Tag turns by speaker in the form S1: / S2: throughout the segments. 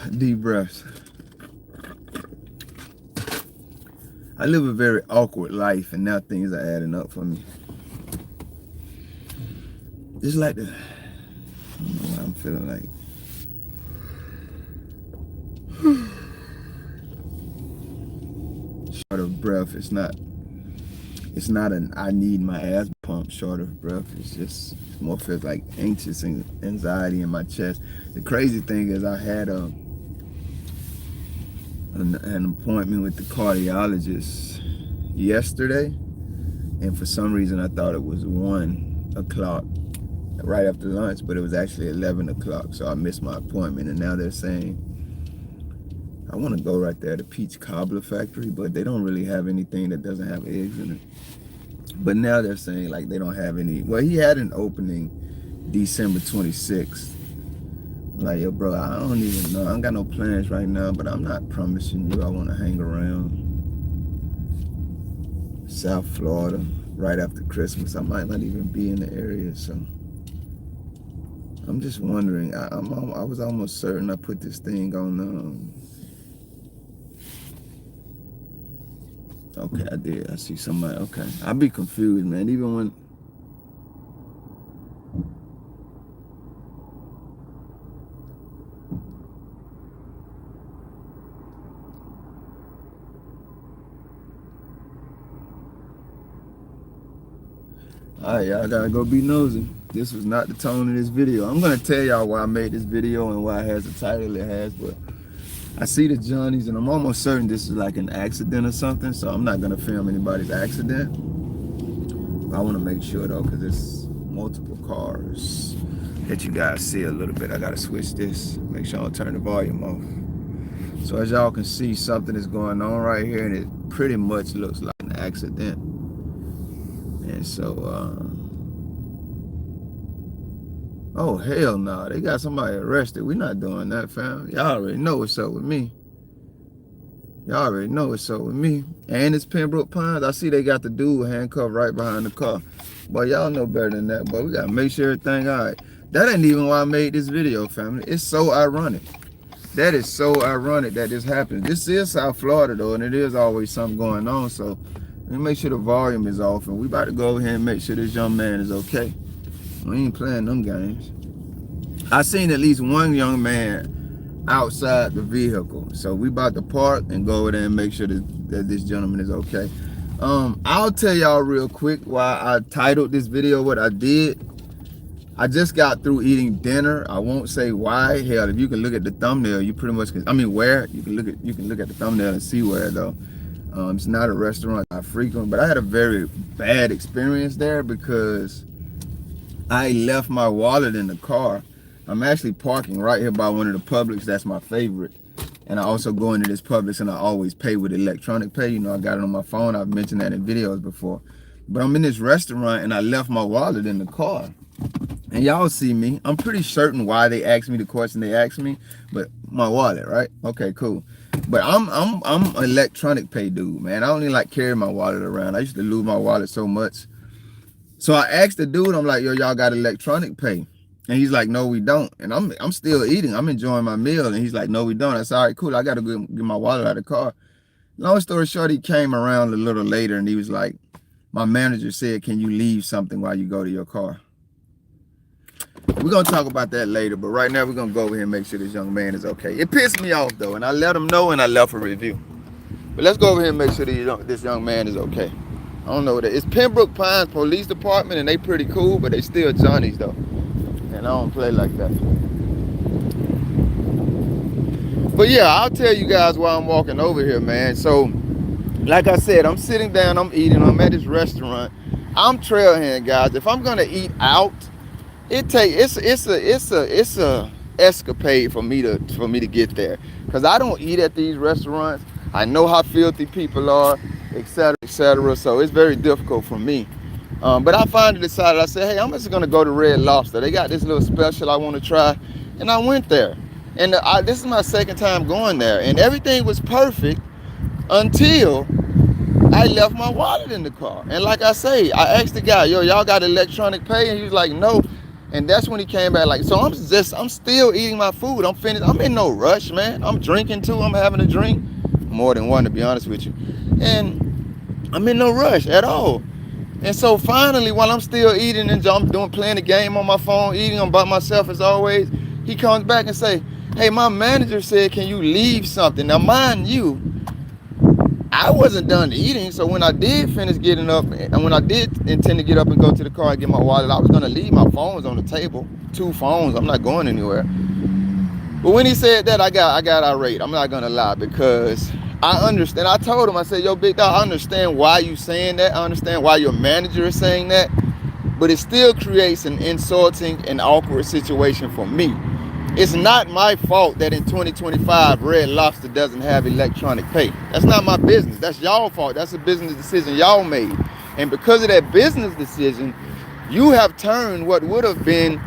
S1: Deep breaths. I live a very awkward life, and now things are adding up for me. Just like the, I don't know what I'm feeling like. Short of breath, it's not an I need my ass pumped short of breath. It's more feels like anxious and anxiety in my chest. The crazy thing is I had an appointment with the cardiologist yesterday, and for some reason I thought it was 1 o'clock right after lunch, but it was actually 11 o'clock, so I missed my appointment. And now they're saying I want to go right there to Peach Cobbler Factory, but they don't really have anything that doesn't have eggs in it. But now they're saying like they don't have any. Well, he had an opening December 26th. Like, yo, bro, I don't even know. I don't got no plans right now, but I'm not promising you I want to hang around South Florida right after Christmas. I might not even be in the area, so I'm just wondering. I was almost certain I put this thing on. Okay, I did. I see somebody. Okay, I be confused, man. Even when. Alright, y'all gotta go be nosy. This was not the tone of this video. I'm gonna tell y'all why I made this video and why it has the title it has, but I see the Johnnies and I'm almost certain this is like an accident or something, so I'm not gonna film anybody's accident. I wanna make sure though, because it's multiple cars that you guys see a little bit. I gotta switch this, make sure I don't turn the volume off. So as y'all can see, something is going on right here, and it pretty much looks like an accident. And so, oh hell no, they got somebody arrested. We're not doing that, fam. Y'all already know what's up with me. Y'all already know what's up with me. And it's Pembroke Pines. I see they got the dude handcuffed right behind the car. But y'all know better than that, but we gotta make sure everything all right. That ain't even why I made this video, family. It's so ironic. That is so ironic that this happens. This is South Florida though, and it is always something going on, so let me make sure the volume is off, and we about to go over here and make sure this young man is okay. We ain't playing them games. I seen at least one young man outside the vehicle, so we about to park and go over there and make sure that this gentleman is okay. I'll tell y'all real quick why I titled this video what I did. I just got through eating dinner. I won't say why. Hell, if you can look at the thumbnail, you pretty much can. I mean, where you can look at the thumbnail and see where though. It's not a restaurant I frequent, but I had a very bad experience there because I left my wallet in the car. I'm actually parking right here by one of the Publix. That's my favorite. And I also go into this Publix and I always pay with electronic pay. You know, I got it on my phone. I've mentioned that in videos before. But I'm in this restaurant and I left my wallet in the car. And y'all see me. I'm pretty certain why they asked me the question they asked me, but my wallet, right? Okay, cool. But I'm an electronic pay dude, man. I don't even like carrying my wallet around. I used to lose my wallet so much. So I asked the dude, I'm like, yo, y'all got electronic pay? And he's like, no, we don't. And I'm still eating. I'm enjoying my meal. And he's like, no, we don't. I said, all right, cool. I got to go get my wallet out of the car. Long story short, he came around a little later and he was like, my manager said, can you leave something while you go to your car? We're going to talk about that later, but right now we're going to go over here and make sure this young man is okay. It pissed me off, though, and I let him know and I left a review. But let's go over here and make sure this young man is okay. I don't know what it is. It's Pembroke Pines Police Department, and they pretty cool, but they still Johnnies, though. And I don't play like that. But yeah, I'll tell you guys why I'm walking over here, man. So, like I said, I'm sitting down, I'm eating, I'm at this restaurant. I'm trailheading, guys. If I'm going to eat out, it's a escapade for me to get there, because I don't eat at these restaurants. I know how filthy people are, etc., etc. So it's very difficult for me. But I finally decided. I said, hey, I'm just gonna go to Red Lobster. They got this little special I want to try, and I went there. And this is my second time going there, and everything was perfect until I left my wallet in the car. And like I say, I asked the guy, yo, y'all got electronic pay? And he was like, no. And that's when he came back like, so I'm still eating my food. I'm finished. I'm in no rush, man. I'm drinking too. I'm having a drink. More than one, to be honest with you. And I'm in no rush at all. And so finally, while I'm still eating and I'm playing the game on my phone, eating, I'm by myself as always, he comes back and say, hey, my manager said, can you leave something? Now, mind you, I wasn't done eating, so when I did finish getting up, and when I did intend to get up and go to the car and get my wallet, I was gonna leave my phones on the table. 2 phones, I'm not going anywhere. But when he said that, I got irate. I'm not gonna lie, because I understand. I told him, I said, yo, big dog, I understand why you saying that. I understand why your manager is saying that, but it still creates an insulting and awkward situation for me. It's not my fault that in 2025 Red Lobster doesn't have electronic pay. That's not my business. That's y'all fault. That's a business decision y'all made. And because of that business decision, you have turned what would have been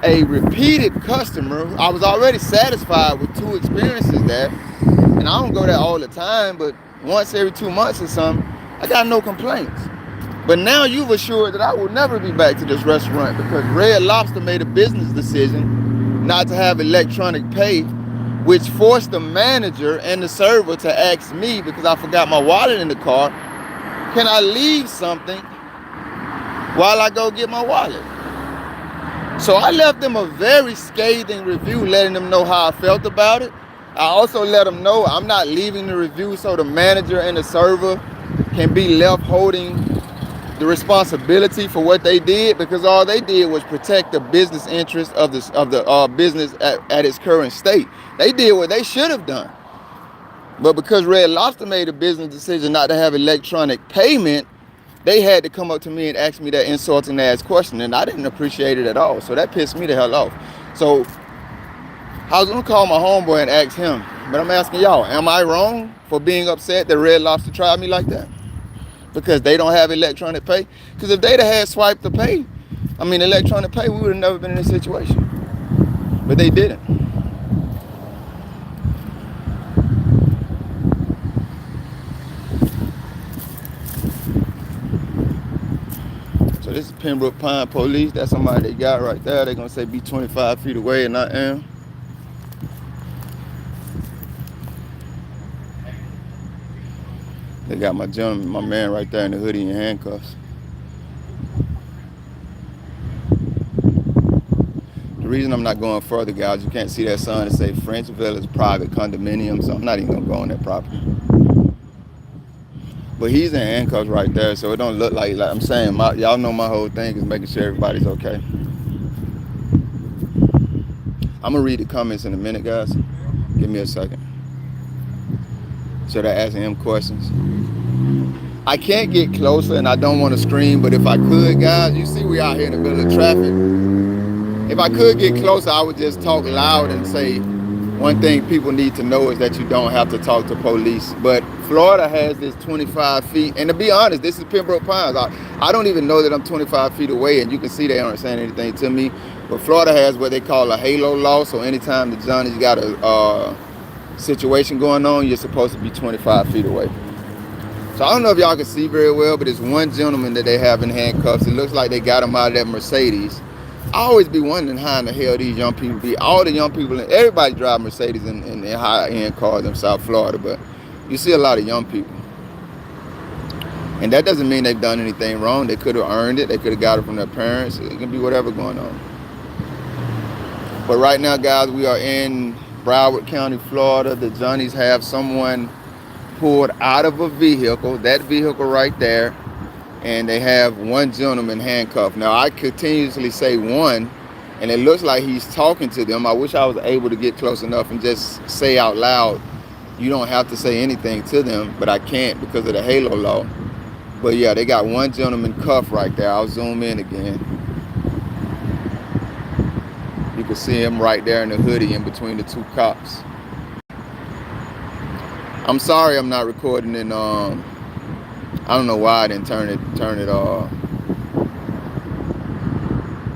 S1: a repeated customer. I was already satisfied with 2 experiences there. And I don't go there all the time, but once every 2 months or something, I got no complaints. But now you've assured that I will never be back to this restaurant because Red Lobster made a business decision not to have electronic pay, which forced the manager and the server to ask me, because I forgot my wallet in the car, can I leave something while I go get my wallet? So I left them a very scathing review, letting them know how I felt about it. I also let them know I'm not leaving the review so the manager and the server can be left holding the responsibility for what they did, because all they did was protect the business interest of the business at its current state. They did what they should have done. But because Red Lobster made a business decision not to have electronic payment, they had to come up to me and ask me that insulting ass question, and I didn't appreciate it at all. So that pissed me the hell off. So I was gonna call my homeboy and ask him, but I'm asking y'all, am I wrong for being upset that Red Lobster tried me like that? Because they don't have electronic pay? Because if they'd have had swipe to pay, electronic pay, we would have never been in this situation. But they didn't. So this is Pembroke Pine Police. That's somebody they got right there. They're gonna say be 25 feet away, and I am. They got my gentleman, my man right there in the hoodie and handcuffs. The reason I'm not going further, guys, you can't see that sign that say French Village Private Condominium, so I'm not even gonna go on that property. But he's in handcuffs right there, so it don't look like I'm saying, y'all know my whole thing is making sure everybody's okay. I'm gonna read the comments in a minute, guys. Give me a second. So they're asking him questions. I can't get closer and I don't want to scream, but if I could, guys, you see we out here in the middle of traffic. If I could get closer, I would just talk loud and say, one thing people need to know is that you don't have to talk to police. But Florida has this 25 feet, and to be honest, this is Pembroke Pines. I don't even know that I'm 25 feet away, and you can see they aren't saying anything to me. But Florida has what they call a halo law, so anytime the Johnny's got a situation going on, you're supposed to be 25 feet away. So I don't know if y'all can see very well, but it's one gentleman that they have in handcuffs. It looks like they got him out of that Mercedes. I always be wondering how in the hell these young people be. All the young people, everybody drive Mercedes in their high-end cars in South Florida, but you see a lot of young people. And that doesn't mean they've done anything wrong. They could have earned it. They could have got it from their parents. It can be whatever going on. But right now, guys, we are in Broward County, Florida. The Johnnies have someone pulled out of a vehicle, that vehicle right there, and they have one gentleman handcuffed. Now, I continuously say one, and it looks like he's talking to them. I wish I was able to get close enough and just say out loud, you don't have to say anything to them, but I can't because of the halo law. But yeah, they got one gentleman cuffed right there. I'll zoom in again. You can see him right there in the hoodie in between the 2 cops. I'm sorry I'm not recording in, I don't know why I didn't turn it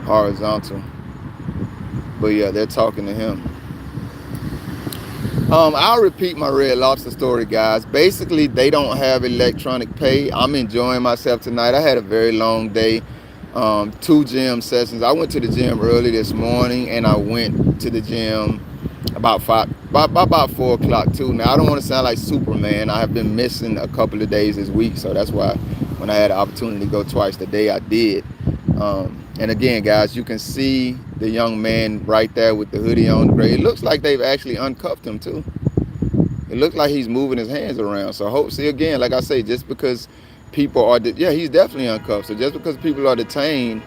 S1: horizontal. But yeah, they're talking to him. I'll repeat my Red Lobster story, guys. Basically, they don't have electronic pay. I'm enjoying myself tonight. I had a very long day. 2 gym sessions. I went to the gym early this morning, and I went to the gym about 4 o'clock too. Now I don't want to sound like Superman. I have been missing a couple of days this week, so that's why when I had the opportunity to go twice today, I did. And again, guys, you can see the young man right there with the hoodie on the gray. It looks like they've actually uncuffed him too. It looks like he's moving his hands around. So hopefully, again, like I say, just because people are, yeah, he's definitely uncuffed. So just because people are detained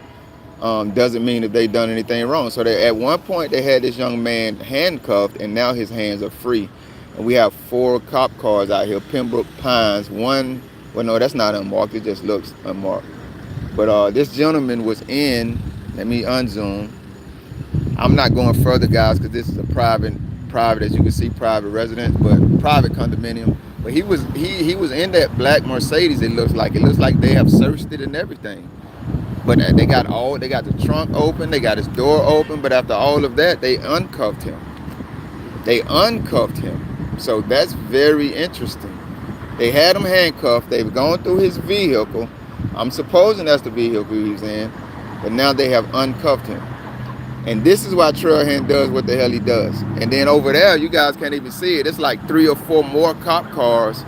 S1: doesn't mean that they've done anything wrong. So at one point they had this young man handcuffed, and now his hands are free. And we have 4 cop cars out here, Pembroke Pines. One, well, no, that's not unmarked. It just looks unmarked. But this gentleman was in. Let me unzoom. I'm not going further, guys, because this is a private, as you can see, private residence, but private condominium. But he was in that black Mercedes. It looks like they have searched it and everything. But they got the trunk open, they got his door open. But after all of that, they uncuffed him. So that's very interesting. They had him handcuffed. They've gone through his vehicle. I'm supposing that's the vehicle he was in. But now they have uncuffed him. And this is why Trailhand does what the hell he does. And then over there, you guys can't even see it. It's like 3 or 4 more cop cars.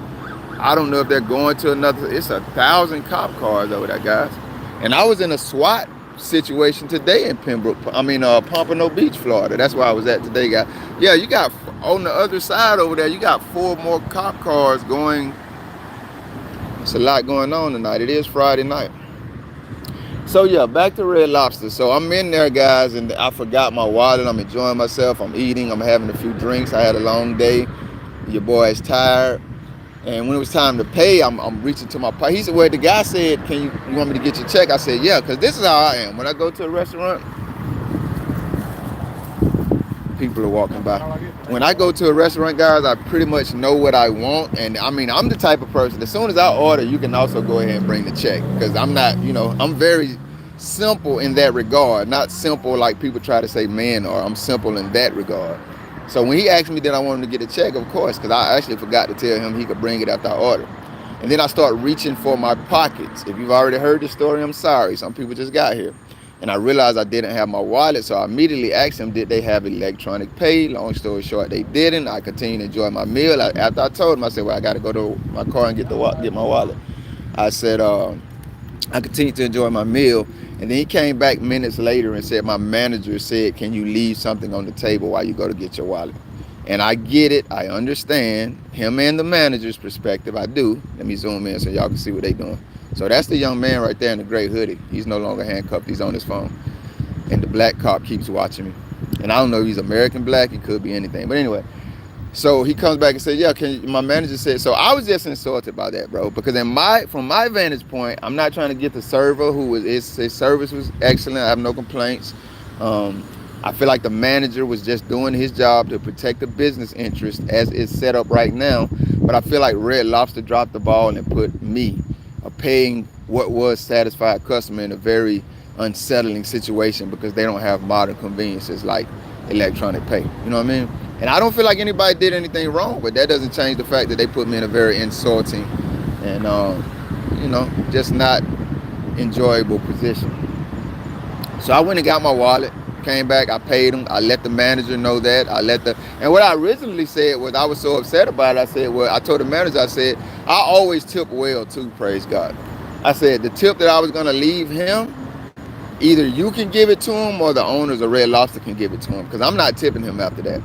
S1: I don't know if they're going to another. It's 1,000 cop cars over there, guys. And I was in a SWAT situation today in Pompano Beach, Florida. That's where I was at today, guys. Yeah, you got on the other side over there, you got 4 more cop cars going. It's a lot going on tonight. It is Friday night. So yeah, back to Red Lobster. So I'm in there, guys, and I forgot my wallet. I'm enjoying myself. I'm eating. I'm having a few drinks. I had a long day. Your boy is tired. And when it was time to pay, I'm reaching to my pocket. He said, well, the guy said, you want me to get your check? I said, yeah, because this is how I am. When I go to a restaurant, people are walking by. When I go to a restaurant, guys, I pretty much know what I want. And I mean, I'm the type of person, as soon as I order, you can also go ahead and bring the check. Because I'm not, I'm very simple in that regard. Not simple like people try to say men are. I'm simple in that regard. So when he asked me that I wanted to get a check, of course, because I actually forgot to tell him he could bring it after I order. And then I start reaching for my pockets. If you've already heard the story, I'm sorry. Some people just got here. And I realized I didn't have my wallet, so I immediately asked him, did they have electronic pay? Long story short, they didn't. I continued to enjoy my meal. After I told him, I said, well, I got to go to my car and get my wallet. I said, I continued to enjoy my meal. And then he came back minutes later and said, my manager said, can you leave something on the table while you go to get your wallet? And I get it. I understand him and the manager's perspective. I do. Let me zoom in so y'all can see what they doing. So that's the young man right there in the gray hoodie. He's no longer handcuffed. He's on his phone. And the black cop keeps watching me. And I don't know if he's American black. He could be anything. But anyway, so he comes back and says, yeah, my manager said. So I was just insulted by that, bro. Because from my vantage point, I'm not trying to get the server his service was excellent. I have no complaints. I feel like the manager was just doing his job to protect the business interest as it's set up right now. But I feel like Red Lobster dropped the ball and put me, paying what was satisfied customer, in a very unsettling situation because they don't have modern conveniences like electronic pay. You know what I mean? And I don't feel like anybody did anything wrong, but that doesn't change the fact that they put me in a very insulting and, just not enjoyable position. So I went and got my wallet, came back, I paid him, I let the manager know that, and what I originally said was, I was so upset about it, I said, well, I told the manager, I said, I always tip well too, praise God. I said, the tip that I was gonna leave him, either you can give it to him or the owners of Red Lobster can give it to him, because I'm not tipping him after that.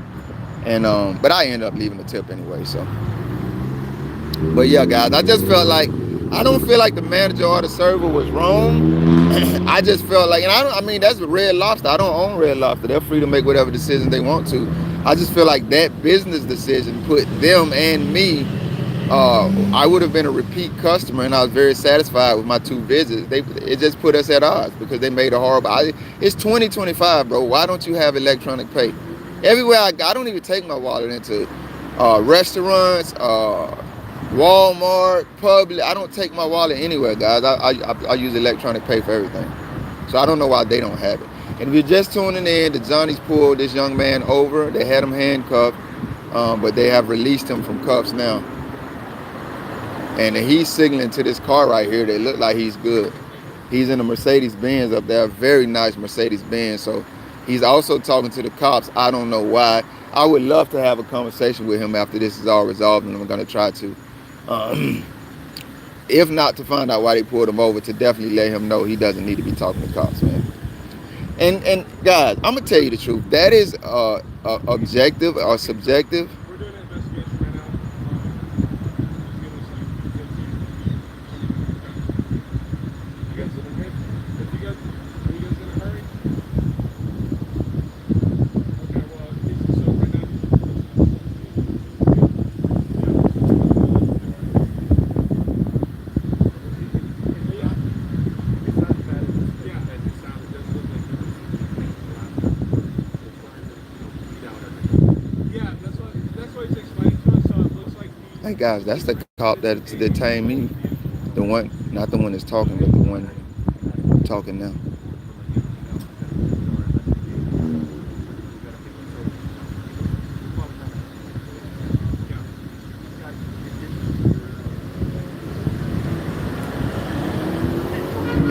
S1: And but I ended up leaving the tip anyway, so. But yeah, guys, I just felt like, I don't feel like the manager or the server was wrong. I just felt like, and that's Red Lobster. I don't own Red Lobster. They're free to make whatever decisions they want to. I just feel like that business decision put them and me, I would have been a repeat customer, and I was very satisfied with my 2 visits. It just put us at odds because they made a horrible, it's 2025, bro. Why don't you have electronic pay? Everywhere I don't even take my wallet into restaurants, Walmart, Publix. I don't take my wallet anywhere, guys. I use electronic pay for everything. So I don't know why they don't have it. And if you're just tuning in, the Johnnies pulled this young man over. They had him handcuffed, but they have released him from cuffs now. And he's signaling to this car right here. They look like he's good. He's in a Mercedes Benz up there, a very nice Mercedes Benz. So he's also talking to the cops. I don't know why. I would love to have a conversation with him after this is all resolved, and I'm going to try to. Um, if not to find out why they pulled him over, to definitely let him know he doesn't need to be talking to cops, man. And guys, I'm gonna tell you the truth. That is objective or subjective.
S2: We're doing an investigation right now. Just give us a second. You guys in a hurry? If you guys, are you guys in a hurry? Okay, well, so right now.
S1: Hey guys, that's the cop that detained me. The one, not the one that's talking, but the one talking now.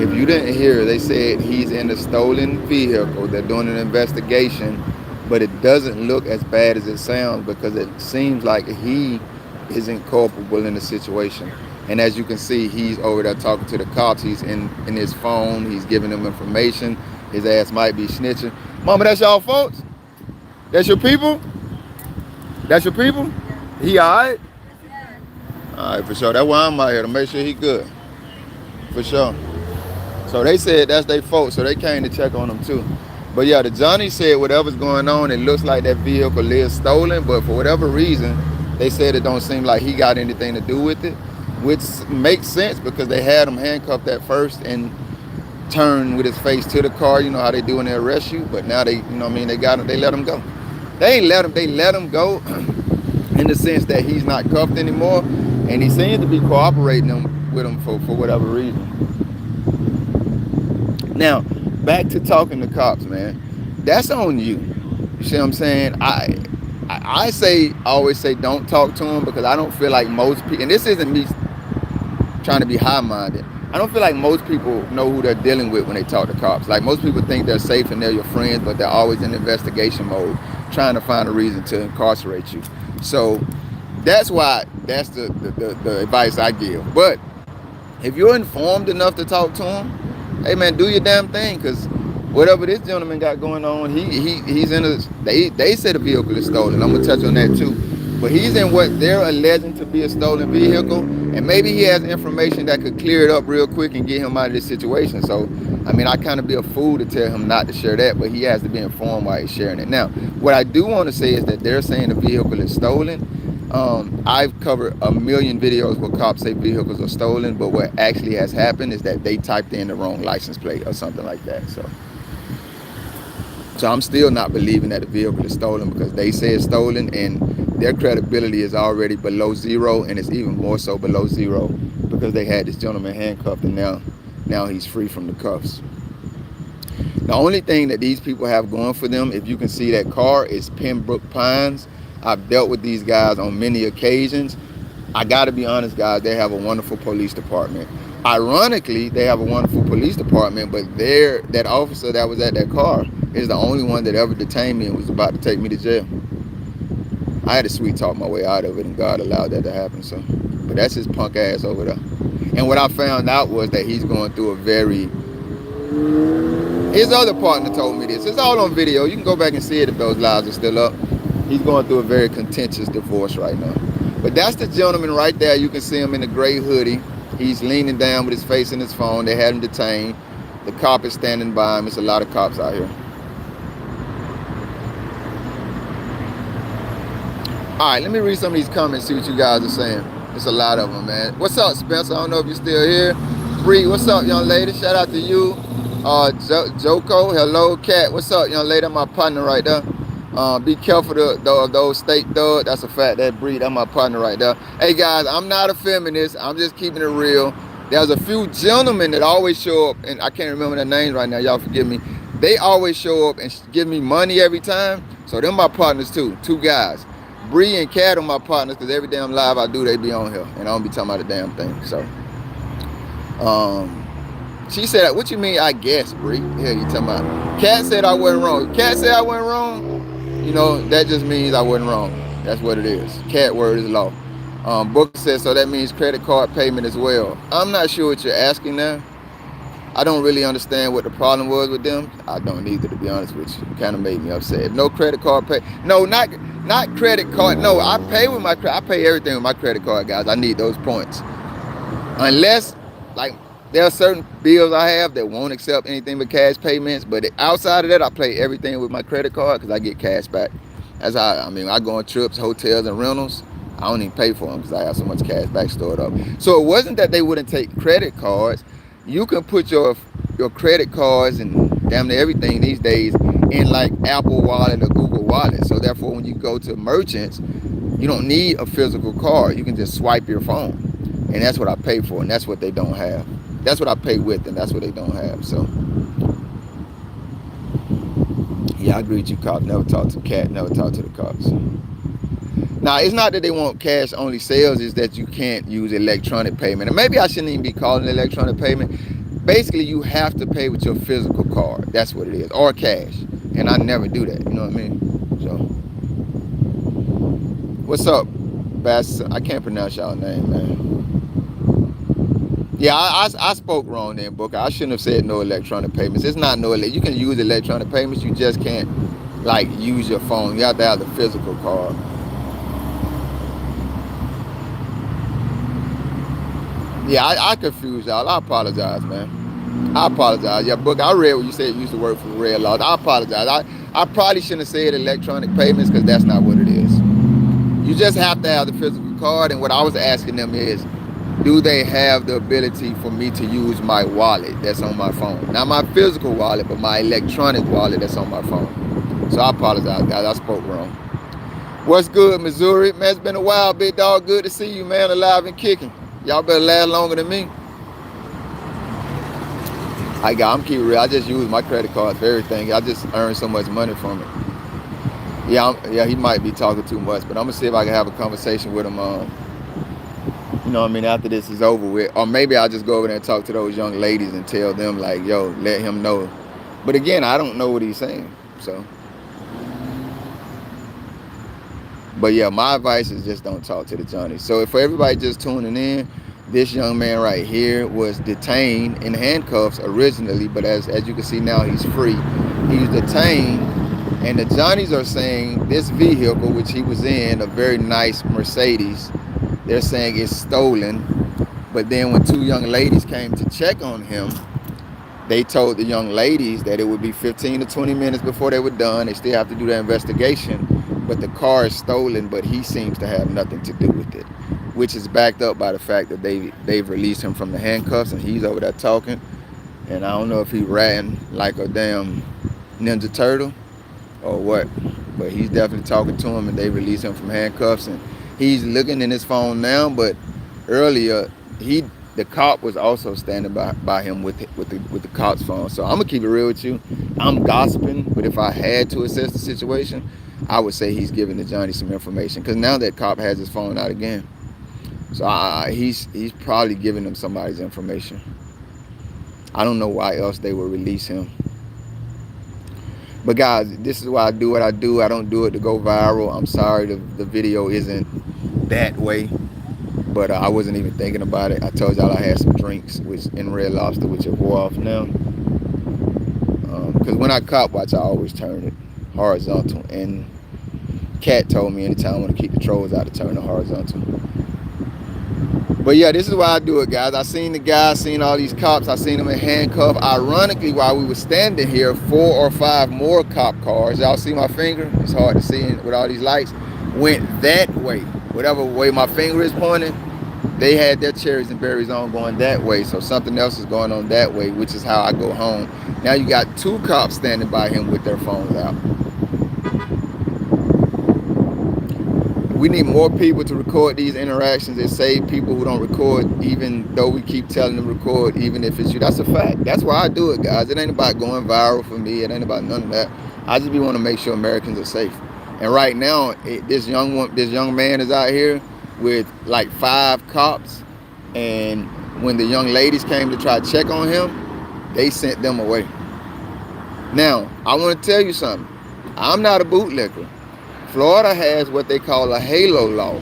S1: If you didn't hear, they said he's in a stolen vehicle. They're doing an investigation, but it doesn't look as bad as it sounds because it seems like he isn't culpable in the situation. And as you can see, he's over there talking to the cops. He's in his phone. He's giving them information. His ass might be snitching. Mama, that's y'all folks? That's your people? That's your people? He all right? All right, for sure. That's why I'm out here, to make sure he good. For sure. So they said that's their folks, so they came to check on them too. But yeah, the Johnny said whatever's going on, it looks like that vehicle is stolen, but for whatever reason, they said it don't seem like he got anything to do with it, which makes sense because they had him handcuffed at first and turned with his face to the car. You know how they do when they arrest you, but now they, you know what I mean, they got him, they let him go. They ain't let him, they let him go in the sense that he's not cuffed anymore, and he seems to be cooperating with him for whatever reason. Now, back to talking to cops, man. That's on you. You see what I'm saying? I always say don't talk to them because I don't feel like most people, and this isn't me trying to be high-minded, I don't feel like most people know who they're dealing with when they talk to cops. Like most people think they're safe and they're your friends, but they're always in investigation mode, trying to find a reason to incarcerate you. So that's why that's the advice I give. But if you're informed enough to talk to them, hey man, do your damn thing, because whatever this gentleman got going on, he's in a, they said a vehicle is stolen. I'm gonna touch on that too. But he's in what they're alleging to be a stolen vehicle, and maybe he has information that could clear it up real quick and get him out of this situation. So, I mean, I kind of be a fool to tell him not to share that, but he has to be informed why he's sharing it. Now, what I do want to say is that they're saying the vehicle is stolen. I've covered a million videos where cops say vehicles are stolen, but what actually has happened is that they typed in the wrong license plate or something like that. So I'm still not believing that the vehicle is stolen because they say it's stolen, and their credibility is already below zero, and it's even more so below zero because they had this gentleman handcuffed, and now he's free from the cuffs. The only thing that these people have going for them, if you can see that car, is Pembroke Pines. I've dealt with these guys on many occasions. I gotta be honest, guys, they have a wonderful police department. Ironically, they have a wonderful police department, but that officer that was at that car is the only one that ever detained me and was about to take me to jail. I had to sweet talk my way out of it, and God allowed that to happen. So, but that's his punk ass over there. And what I found out was that he's going through a very, his other partner told me this. It's all on video. You can go back and see it if those lives are still up. He's going through a very contentious divorce right now. But that's the gentleman right there. You can see him in a gray hoodie. He's leaning down with his face in his phone. They had him detained. The cop is standing by him. There's a lot of cops out here. All right, let me read some of these comments, see what you guys are saying. There's a lot of them, man. What's up, Spencer? I don't know if you're still here. Bree, what's up, young lady? Shout out to you. Joko, hello. Kat, what's up, young lady? That's my partner right there. Be careful of those state thugs. That's a fact. That breed, that's my partner right there. Hey guys, I'm not a feminist. I'm just keeping it real. There's a few gentlemen that always show up, and I can't remember their names right now. Y'all forgive me. They always show up and give me money every time. So they're my partners too. Two guys. Bree and Kat are my partners because every damn live I do, they be on here, and I don't be talking about a damn thing. So, She said, "What you mean? I guess, Bree? Hell, you talking about?" Cat said I wasn't wrong. Cat said I wasn't wrong. That just means I wasn't wrong. That's what it is. Cat word is law. Booker says so. That means credit card payment as well. I'm not sure what you're asking now. I don't really understand what the problem was with them. I don't either, to be honest with you. It kind of made me upset. If no credit card pay, no, not credit card. No, I pay with my I pay everything with my credit card, guys. I need those points. Unless, like, there are certain bills I have that won't accept anything but cash payments. But outside of that, I pay everything with my credit card because I get cash back. That's how, I go on trips, hotels, and rentals. I don't even pay for them because I have so much cash back stored up. So it wasn't that they wouldn't take credit cards. You can put your credit cards and damn near everything these days in like Apple Wallet or Google Wallet. So therefore, when you go to merchants, you don't need a physical card. You can just swipe your phone. And that's what I pay for, and that's what they don't have. That's what I pay with, and that's what they don't have. So, yeah, I agree with you, cops. Never talk to Cat, never talk to the cops. Now, it's not that they want cash only sales, it's that you can't use electronic payment. And maybe I shouldn't even be calling it electronic payment. Basically, you have to pay with your physical card. That's what it is, or cash. And I never do that, you know what I mean? So, what's up, Bass? I can't pronounce y'all name, man. Yeah, I spoke wrong then, Booker. I shouldn't have said no electronic payments. It's not no, you can use electronic payments, you just can't, like, use your phone. You have to have the physical card. Yeah, I confused y'all. I apologize, man. I apologize. Yeah, Booker, I read what you said you used to work for Red Law. I apologize. I probably shouldn't have said electronic payments because that's not what it is. You just have to have the physical card, and what I was asking them is, do they have the ability for me to use my wallet that's on my phone? Not my physical wallet, but my electronic wallet that's on my phone. So I apologize, guys. I spoke wrong. What's good, Missouri? Man, it's been a while, big dog. Good to see you, man, alive and kicking. Y'all better last longer than me. I'm keeping real. I just use my credit cards for everything. I just earn so much money from it. Yeah, he might be talking too much, but I'm going to see if I can have a conversation with him after this is over with. Or maybe I'll just go over there and talk to those young ladies and tell them, like, yo, let him know. But again, I don't know what he's saying. So. But yeah, my advice is just don't talk to the Johnnies. So for everybody just tuning in, this young man right here was detained in handcuffs originally. But as you can see now, he's free. He's detained. And the Johnnies are saying this vehicle, which he was in, a very nice Mercedes, they're saying it's stolen. But then when two young ladies came to check on him, they told the young ladies that it would be 15 to 20 minutes before they were done. They still have to do their investigation. But the car is stolen, but he seems to have nothing to do with it, which is backed up by the fact that they've released him from the handcuffs and he's over there talking. And I don't know if he ran like a damn Ninja Turtle or what, but he's definitely talking to him, and they released him from handcuffs, and he's looking in his phone now. But earlier, the cop was also standing by him with the cop's phone. So I'm gonna keep it real with you. I'm gossiping, but if I had to assess the situation, I would say he's giving the Johnny some information, because now that cop has his phone out again. So he's probably giving them somebody's information. I don't know why else they would release him. But guys, this is why I do what I do. I don't do it to go viral. I'm sorry the video isn't that way. But I wasn't even thinking about it. I told y'all I had some drinks in Red Lobster, which are wore off now. Because when I Copwatch, I always turn it horizontal. And Cat told me anytime I want to keep the trolls out, to turn it horizontal. But yeah, this is why I do it, guys. I seen the guy, seen all these cops. I seen them in handcuffs. Ironically, while we were standing here, 4 or 5 more cop cars. Y'all see my finger? It's hard to see with all these lights. Went that way. Whatever way my finger is pointing, they had their cherries and berries on going that way. So something else is going on that way, which is how I go home. Now you got 2 cops standing by him with their phones out. We need more people to record these interactions and save people who don't record, even though we keep telling them to record, even if it's you. That's a fact. That's why I do it, guys. It ain't about going viral for me. It ain't about none of that. I just want to make sure Americans are safe. And right now, this young man is out here with like 5 cops. And when the young ladies came to try to check on him, They sent them away. Now, I want to tell you something. I'm not a bootlicker. Florida has what they call a halo law.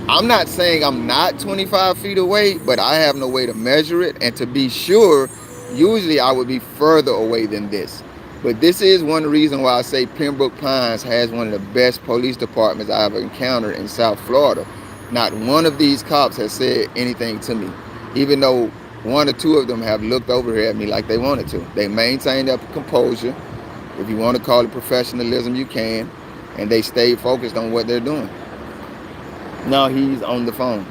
S1: I'm not saying I'm not 25 feet away, but I have no way to measure it. And to be sure, usually I would be further away than this. But this is one reason why I say Pembroke Pines has one of the best police departments I've encountered in South Florida. Not one of these cops has said anything to me, even though one or two of them have looked over here at me like they wanted to. They maintain their composure. If you want to call it professionalism, you can. And they stay focused on what they're doing. Now he's on the phone.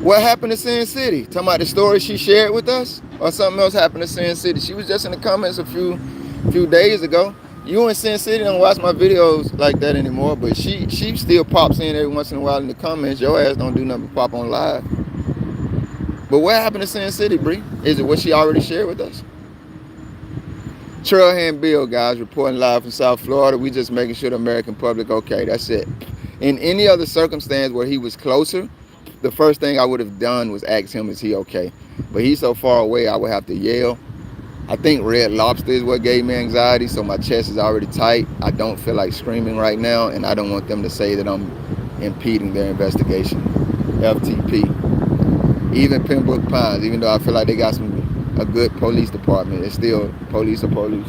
S1: What happened to Sin City? Talking about the story she shared with us? Or something else happened to Sin City? She was just in the comments a few days ago. You in Sin City don't watch my videos like that anymore, but she still pops in every once in a while in the comments. Your ass don't do nothing but pop on live. But what happened to Sin City, Bree? Is it what she already shared with us? Trailhand Bill, guys, reporting live from South Florida. We just making sure the American public okay. That's it. In any other circumstance where he was closer, the first thing I would have done was ask him, is he okay? But he's so far away, I would have to yell. I think Red Lobster is what gave me anxiety, so my chest is already tight. I don't feel like screaming right now, and I don't want them to say that I'm impeding their investigation. FTP. Even Pembroke Pines, even though I feel like they got a good police department, it's still police are police.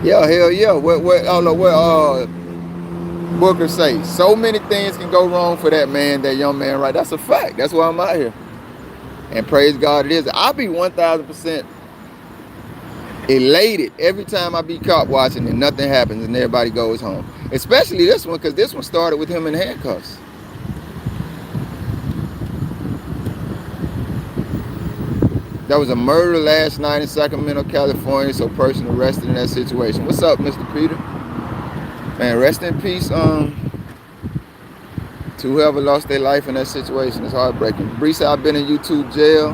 S1: Yeah, hell yeah. What Booker say? So many things can go wrong for that man, that young man, right? That's a fact. That's why I'm out here. And praise God it is. I'll be 1,000% elated every time I be caught watching and nothing happens and everybody goes home. Especially this one, because this one started with him in handcuffs. There was a murder last night in Sacramento, California, so person arrested in that situation. What's up, Mr. Peter? Man, rest in peace to whoever lost their life in that situation. It's heartbreaking. Bree said, I've been in YouTube jail.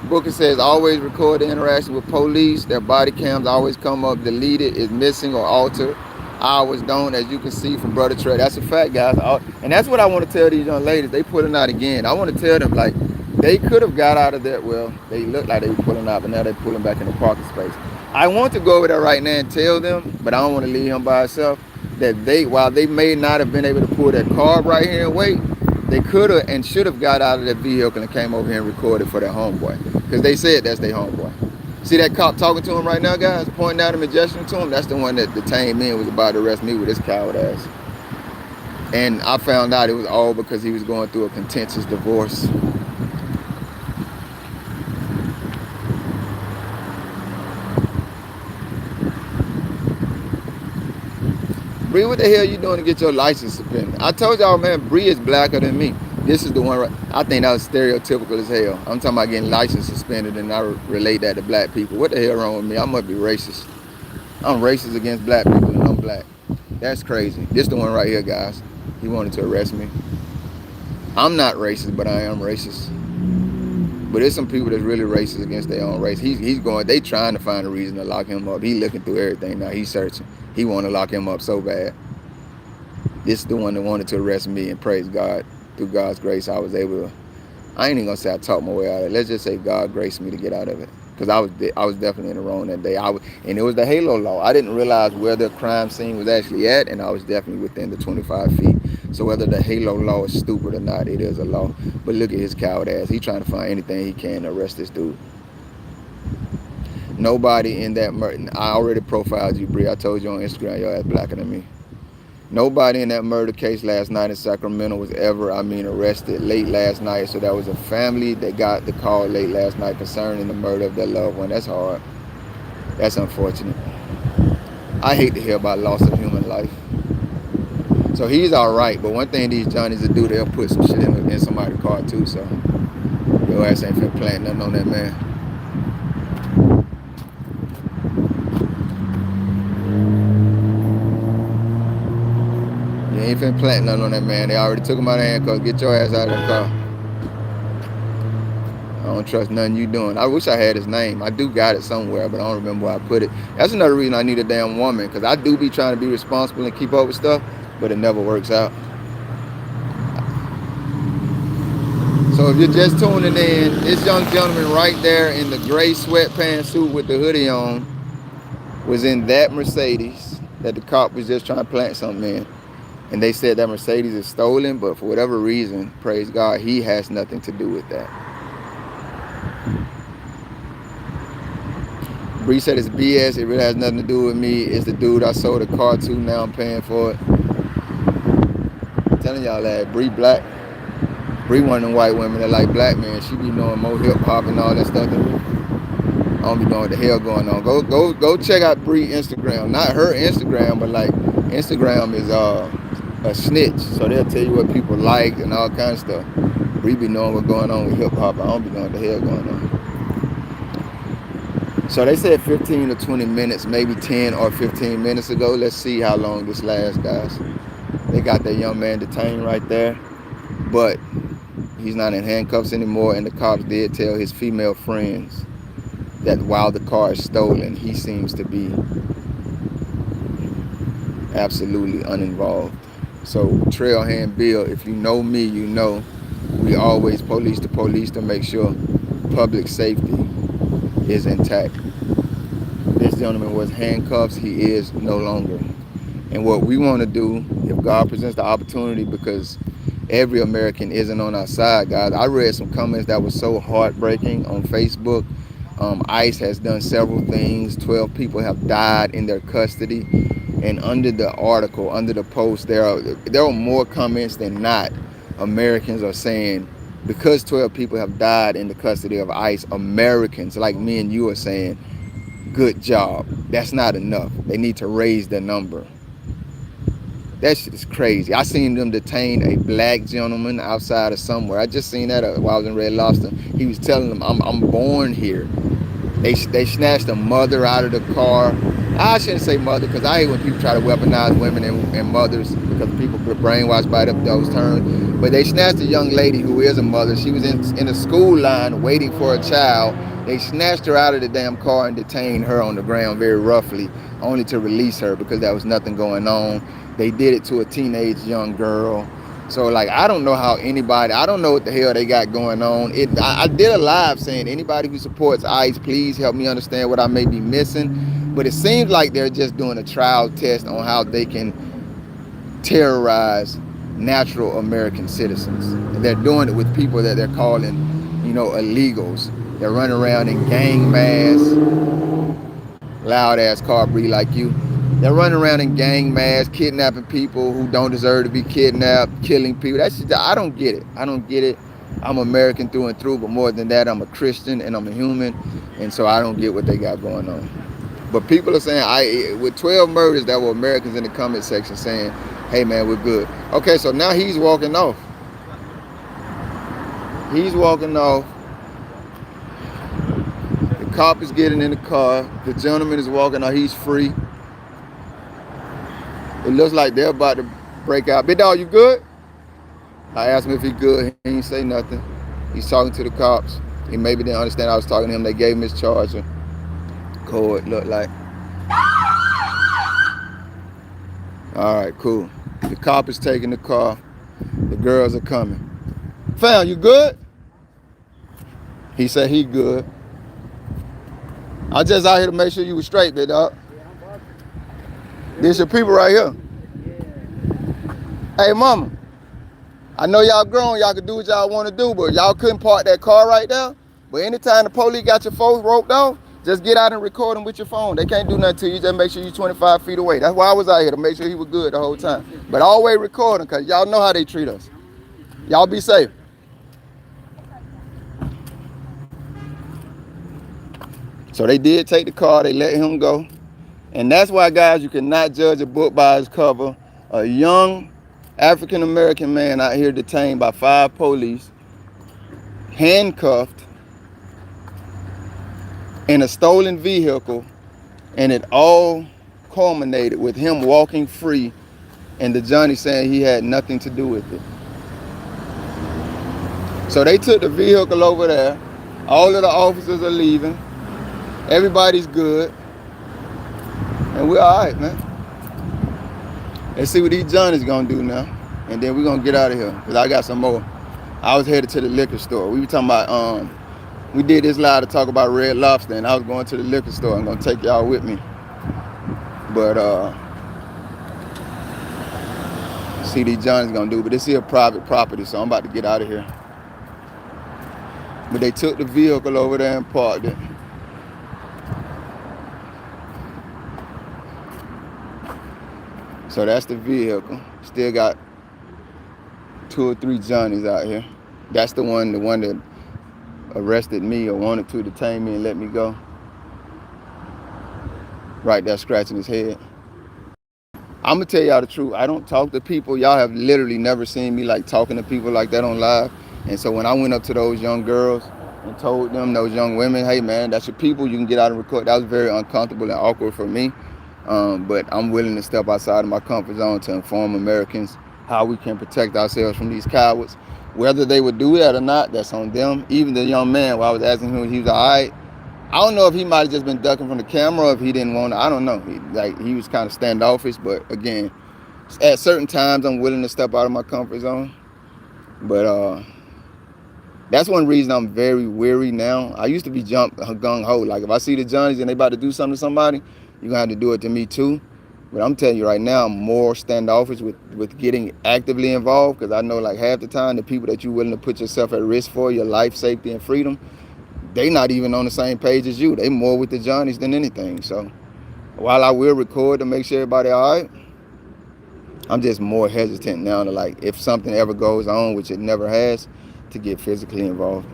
S1: Booker says, always record the interaction with police. Their body cams always come up deleted, is missing or altered. Ours don't, as you can see from Brother Trey. That's a fact, guys. And that's what I want to tell these young ladies. They pulling out again. I want to tell them, like, they could have got out of that. Well, they looked like they were pulling out, but now they're pulling back in the parking space. I want to go over there right now and tell them, but I don't want to leave him by himself, that while they may not have been able to pull that car right here and wait, they could have and should have got out of that vehicle and came over here and recorded for their homeboy. Because they said that's their homeboy. See that cop talking to him right now, guys? Pointing at him and gesturing to him? That's the one that detained me and was about to arrest me with his coward ass. And I found out it was all because he was going through a contentious divorce. Bree, what the hell you doing to get your license suspended? I told y'all, man, Bree is blacker than me. This is the one, right? I think that was stereotypical as hell. I'm talking about getting license suspended and I relate that to black people. What the hell wrong with me? I must be racist. I'm racist against black people and I'm black. That's crazy. This the one right here, guys. He wanted to arrest me. I'm not racist, but I am racist. But there's some people that's really racist against their own race. He's going, they trying to find a reason to lock him up. He looking through everything now. He's searching. He want to lock him up so bad. This is the one that wanted to arrest me, and praise God. Through God's grace, I was able to, I ain't even going to say I talked my way out of it. Let's just say God graced me to get out of it. Because I was definitely in the wrong that day. And it was the halo law. I didn't realize where the crime scene was actually at, and I was definitely within the 25 feet. So whether the halo law is stupid or not, it is a law. But look at his coward ass. He trying to find anything he can to arrest this dude. Nobody in that murder, I already profiled you, Bree. I told you on Instagram, your ass blacker than me. Nobody in that murder case last night in Sacramento was ever, arrested late last night. So that was a family that got the call late last night concerning the murder of their loved one. That's hard. That's unfortunate. I hate to hear about loss of human life. So he's all right, but one thing these Johnnies will do, they'll put some shit in somebody's car too. So your ass ain't finna plant nothing on that man. You ain't finna plant nothing on that man. They already took him out of handcuffs. Get your ass out of the car. don't trust nothing you doing. I wish I had his name. I do got it somewhere, but I don't remember where I put it. That's another reason I need a damn woman, because I do be trying to be responsible and keep up with stuff, but it never works out. So if you're just tuning in, this young gentleman right there in the gray sweatpants suit with the hoodie on was in that Mercedes that the cop was just trying to plant something in. And they said that Mercedes is stolen, but for whatever reason, praise God, he has nothing to do with that. Bree said it's BS. It really has nothing to do with me. It's the dude I sold a car to. Now I'm paying for it. I'm telling y'all that Bree black. Bree one of them white women that like black men. She be knowing more hip hop and all that stuff than me. I don't be knowing what the hell going on. Go check out Bree Instagram. Not her Instagram, but like Instagram is a snitch. So they'll tell you what people like and all kinds of stuff. Bree be knowing what's going on with hip hop. I don't be knowing what the hell going on. So they said 15 to 20 minutes, maybe 10 or 15 minutes ago. Let's see how long this lasts, guys. They got that young man detained right there, but he's not in handcuffs anymore, and the cops did tell his female friends that while the car is stolen, he seems to be absolutely uninvolved. So Trailhand Bill, if you know me, you know we always police the police to make sure public safety is intact. This gentleman was handcuffs. He is no longer. And what we want to do, if God presents the opportunity, because every American isn't on our side, guys. I read some comments that was so heartbreaking on Facebook. ICE has done several things. 12 people have died in their custody. And under the article, under the post, there are more comments than not. Americans are saying, because 12 people have died in the custody of ICE, Americans like me and you are saying, good job. That's not enough. They need to raise the number. That shit is crazy. I seen them detain a black gentleman outside of somewhere. I just seen that while I was in Red Lobster. He was telling them, I'm born here. They snatched a mother out of the car. I shouldn't say mother, because I hate when people try to weaponize women and mothers, because people get brainwashed by those terms. But they snatched a young lady who is a mother. She was in a school line waiting for a child. They snatched her out of the damn car and detained her on the ground very roughly, only to release her because there was nothing going on. They did it to a teenage young girl. So like, I don't know how anybody, I don't know what the hell they got going on. I did a live saying, anybody who supports ICE, please help me understand what I may be missing. But it seems like they're just doing a trial test on how they can terrorize natural American citizens. And they're doing it with people that they're calling, illegals. They're running around in gang masks, loud ass car breed like you. They're running around in gang masks, kidnapping people who don't deserve to be kidnapped, killing people. That's just, I don't get it. I don't get it. I'm American through and through, but more than that, I'm a Christian and I'm a human, and so I don't get what they got going on. But people are saying, with 12 murders, there were Americans in the comment section saying, hey man, we're good. Okay, so now he's walking off. He's walking off. The cop is getting in the car. The gentleman is walking off. He's free. It looks like they're about to break out. Big dog, you good? I asked him if he good. He didn't say nothing. He's talking to the cops. He maybe didn't understand I was talking to him. They gave him his charger. Cool, it looked like. All right, cool. The cop is taking the car. The girls are coming. Fam, you good? He said he good. I just out here to make sure you was straight, big dog. This your people right here. Hey, mama. I know y'all grown, y'all can do what y'all want to do, but y'all couldn't park that car right there. But anytime the police got your folks roped off, just get out and record them with your phone. They can't do nothing to you. Just make sure you're 25 feet away. That's why I was out here, to make sure he was good the whole time. But always record them, because y'all know how they treat us. Y'all be safe. So they did take the car. They let him go. And that's why, guys, you cannot judge a book by its cover. A young African-American man out here detained by 5 police, handcuffed, in a stolen vehicle, and it all culminated with him walking free and the Johnny saying he had nothing to do with it. So they took the vehicle over there. All of the officers are leaving. Everybody's good. And we're all right, man. Let's see what these Johnny's gonna do now. And then we're gonna get out of here. Because I got some more. I was headed to the liquor store. We were talking about, we did this live to talk about Red Lobster, and I was going to the liquor store. I'm gonna take y'all with me. But see these Johnny's gonna do. But this is a private property, so I'm about to get out of here. But they took the vehicle over there and parked it. So that's the vehicle. Still got 2 or 3 Johnnies out here. That's the one that arrested me or wanted to detain me and let me go. Right there scratching his head. I'm gonna tell y'all the truth. I don't talk to people. Y'all have literally never seen me like talking to people like that on live. And so when I went up to those young girls and told them, those young women, hey man, that's your people, you can get out and record. That was very uncomfortable and awkward for me. But I'm willing to step outside of my comfort zone to inform Americans how we can protect ourselves from these cowards. Whether they would do that or not, that's on them. Even the young man, while I was asking him, he was all right. I don't know if he might have just been ducking from the camera or if he didn't want to. I don't know. He was kind of standoffish. But again, at certain times, I'm willing to step out of my comfort zone. But that's one reason I'm very weary now. I used to be gung-ho. Like if I see the Johnnies and they about to do something to somebody, you're going to have to do it to me too. But I'm telling you right now, I'm more standoffish with getting actively involved because I know like half the time the people that you're willing to put yourself at risk for, your life, safety, and freedom, they not even on the same page as you. They more with the Johnnies than anything. So while I will record to make sure everybody all right, I'm just more hesitant now to like, if something ever goes on, which it never has, to get physically involved.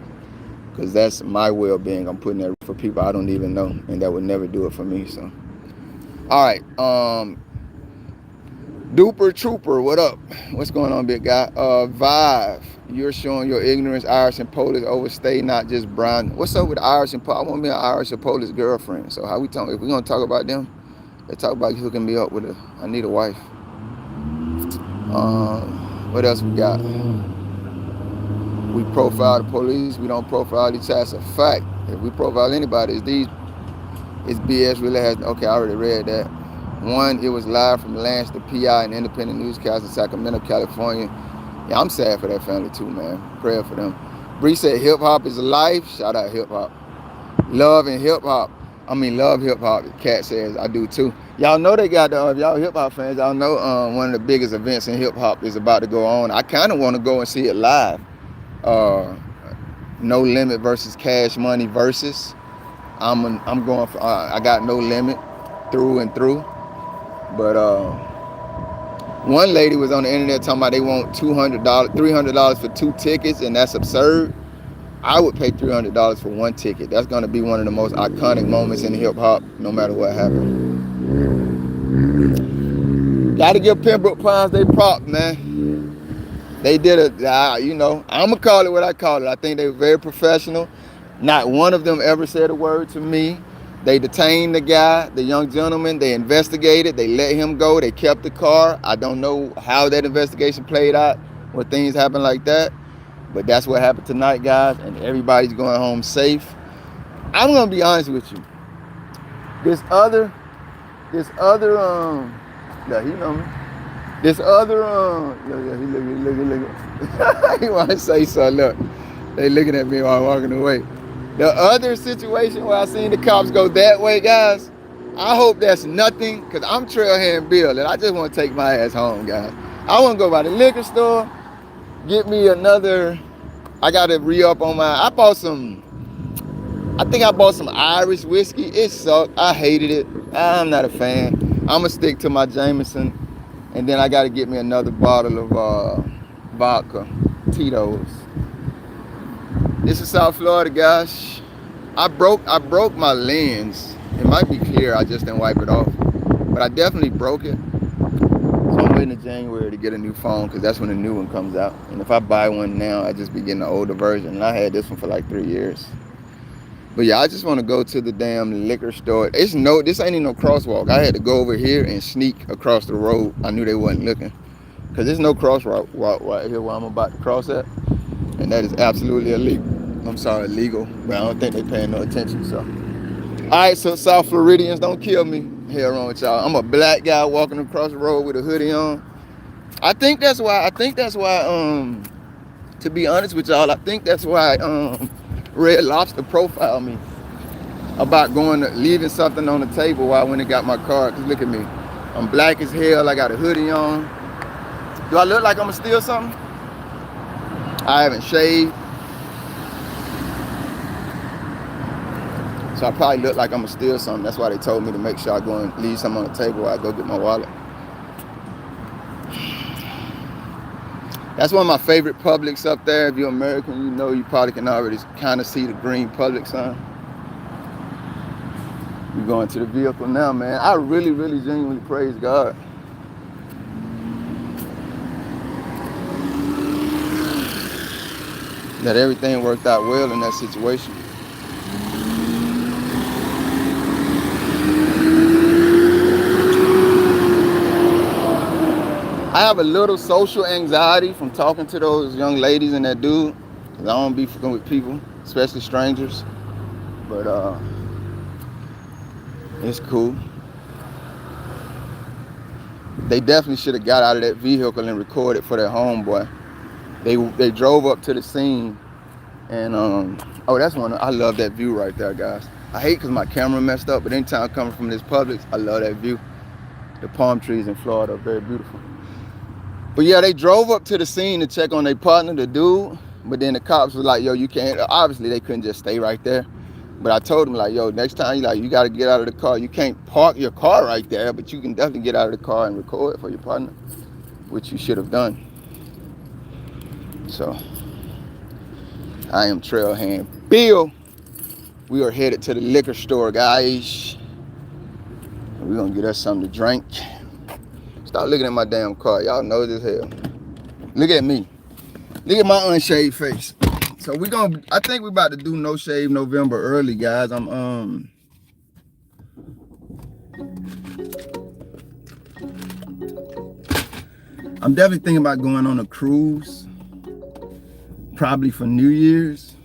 S1: Because that's my well-being. I'm putting that for people I don't even know, and that would never do it for me. So, all right. Duper Trooper, what up? What's going on, big guy? Vive, you're showing your ignorance. Irish and Polish overstay, not just brown. What's up with Irish and Polish? I want me an Irish or Polish girlfriend. So how we talking? If we're gonna talk about them, let's talk about hooking me up with a. I need a wife. What else we got? We profile the police. We don't profile each other. That's a fact. If we profile anybody, it's BS. Really has. Okay, I already read that. One, it was live from Lance, the PI, an independent newscaster in Sacramento, California. Yeah, I'm sad for that family too, man. Prayer for them. Bree said hip hop is life. Shout out hip hop. Love and hip hop. Love hip hop. Cat says I do too. Y'all know they got the y'all hip hop fans. Y'all know one of the biggest events in hip hop is about to go on. I kind of want to go and see it live. No Limit versus Cash Money versus. I'm going for. I got No Limit through and through. But one lady was on the internet talking about they want $200, $300 for 2 tickets, and that's absurd. I would pay $300 for 1 ticket. That's going to be one of the most iconic moments in hip hop, no matter what happens. Got to give Pembroke Pines they prop, man. They did it, I'm going to call it what I call it. I think they were very professional. Not one of them ever said a word to me. They detained the guy, the young gentleman. They investigated. They let him go. They kept the car. I don't know how that investigation played out when things happen like that. But that's what happened tonight, guys. And everybody's going home safe. I'm going to be honest with you. This other, yeah, he know me. This other, look. He want to say something. Look, they looking at me while I'm walking away. The other situation where I seen the cops go that way, guys, I hope that's nothing, because I'm Trailhand Bill, and I just want to take my ass home, guys. I want to go by the liquor store, get me another, I got to re-up on I bought some Irish whiskey. It sucked. I hated it. I'm not a fan. I'm going to stick to my Jameson, and then I got to get me another bottle of vodka, Tito's. This is South Florida, guys. I broke my lens. It might be clear, I just didn't wipe it off. But I definitely broke it. So I'm waiting in January to get a new phone because that's when the new one comes out. And if I buy one now, I just be getting the older version. And I had this one for like 3 years. But yeah, I just want to go to the damn liquor store. This ain't even no crosswalk. I had to go over here and sneak across the road. I knew they wasn't looking. Because there's no crosswalk right here where I'm about to cross at. And that is absolutely illegal. I'm sorry, illegal, but I don't think they paying no attention. So, all right, so South Floridians, don't kill me. Hell wrong with y'all. I'm a black guy walking across the road with a hoodie on. I think that's why. To be honest with y'all, I think that's why Red Lobster profiled me about leaving something on the table while I went and got my car. Cause look at me, I'm black as hell. I got a hoodie on. Do I look like I'm gonna steal something? I haven't shaved, so I probably look like I'm gonna steal something. That's why they told me to make sure I go and leave something on the table while I go get my wallet. That's one of my favorite Publix up there. If you're American, you know you probably can already kind of see the green Publix sign. We're going to the vehicle now, man. I really, really genuinely praise God. That everything worked out well in that situation. I have a little social anxiety from talking to those young ladies and that dude. Cause I don't be fucking with people, especially strangers. But it's cool. They definitely should have got out of that vehicle and recorded for their homeboy. They drove up to the scene, and oh, that's one. I love that view right there, guys. I hate because my camera messed up, but anytime coming from this Publix, I love that view. The palm trees in Florida are very beautiful. But yeah, they drove up to the scene to check on their partner, the dude. But then the cops was like, yo, you can't. Obviously, they couldn't just stay right there. But I told them, like, yo, next time, you got to get out of the car. You can't park your car right there, but you can definitely get out of the car and record for your partner, which you should have done. So, I am Trailhand Bill. We are headed to the liquor store, guys. We're going to get us something to drink. Stop looking at my damn car. Y'all know as hell. Look at me. Look at my unshaved face. So I think we're about to do No Shave November early, guys. I'm definitely thinking about going on a cruise. Probably for New Year's.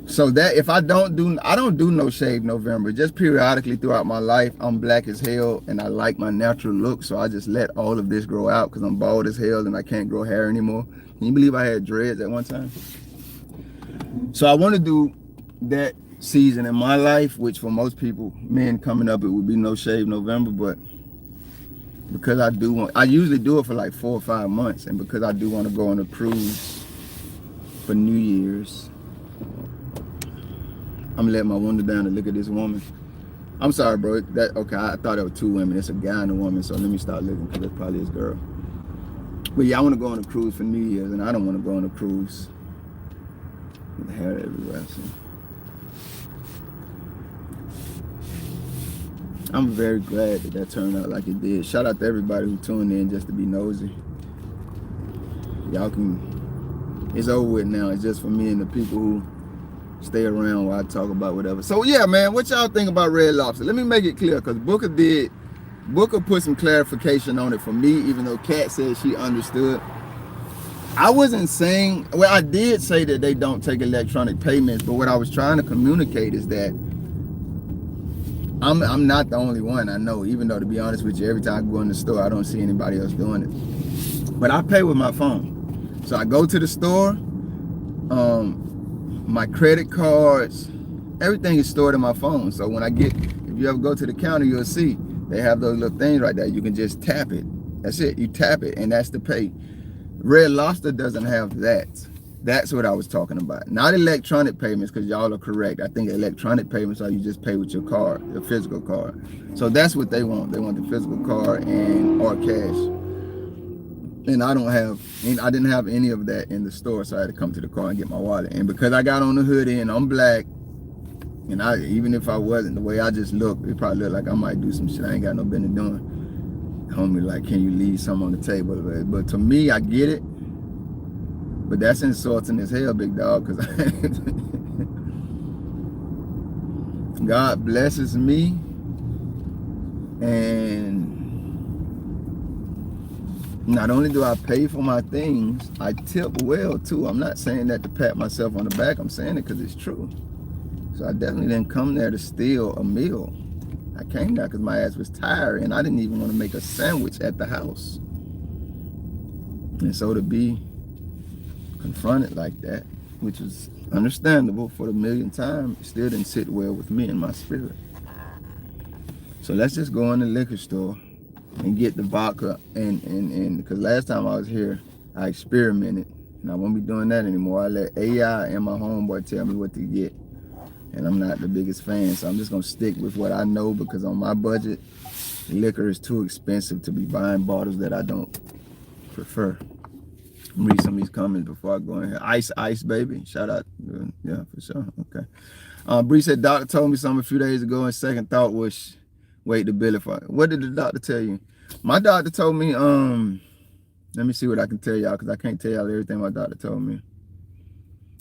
S1: So that if I don't do No Shave November. Just periodically throughout my life, I'm black as hell and I like my natural look. So I just let all of this grow out because I'm bald as hell and I can't grow hair anymore. Can you believe I had dreads at one time? So I want to do that season in my life, which for most people, men coming up, it would be No Shave November. But because I usually do it for like 4 or 5 months. And because I do want to go on a cruise for New Year's, I'm gonna let my window down and look at this woman. I'm sorry, bro. Okay, I thought there were 2 women. It's a guy and a woman, so let me start looking because it's probably his girl. But yeah, I want to go on a cruise for New Year's, and I don't want to go on a cruise with hair everywhere. So. I'm very glad that turned out like it did. Shout out to everybody who tuned in just to be nosy. Y'all can, it's over with now. It's just for me and the people who stay around while I talk about whatever. So yeah, man, what y'all think about Red Lobster? Let me make it clear, because Booker put some clarification on it for me, even though Kat said she understood. I wasn't saying, well, I did say that they don't take electronic payments, but what I was trying to communicate is that I'm not the only one. I know, even though, to be honest with you, every time I go in the store, I don't see anybody else doing it. But I pay with my phone. So I go to the store, my credit cards, everything is stored in my phone. So when if you ever go to the counter, you'll see they have those little things right there. You can just tap it. That's it. You tap it and that's the pay. Red Lobster doesn't have that. That's what I was talking about. Not electronic payments, because y'all are correct. I think electronic payments are you just pay with your card, your physical card. So that's what they want. They want the physical card or cash. And I didn't have any of that in the store, so I had to come to the car and get my wallet. And because I got on the hoodie and I'm black, and even if I wasn't, the way I just look, it probably looked like I might do some shit I ain't got no business doing. Homie, like, can you leave some on the table? But to me, I get it. But that's insulting as hell, big dog, because God blesses me, and Not only do I pay for my things, I tip well too. I'm not saying that to pat myself on the back. I'm saying it because it's true. So I definitely didn't come there to steal a meal. I came there because my ass was tired and I didn't even want to make a sandwich at the house. And so to be confronted like that, which is understandable for the millionth time, it still didn't sit well with me and my spirit. So let's just go in the liquor store and get the vodka and because last time I was here, I experimented and I won't be doing that anymore. I let AI and my homeboy tell me what to get. And I'm not the biggest fan, so I'm just gonna stick with what I know because on my budget, liquor is too expensive to be buying bottles that I don't prefer. Read some of these comments before I go in here. Ice, baby. Shout out. Yeah, for sure. Okay. Bree said, doctor told me something a few days ago, and second thought was, wait to bilify. What did the doctor tell you? My doctor told me, let me see what I can tell y'all, because I can't tell y'all everything my doctor told me.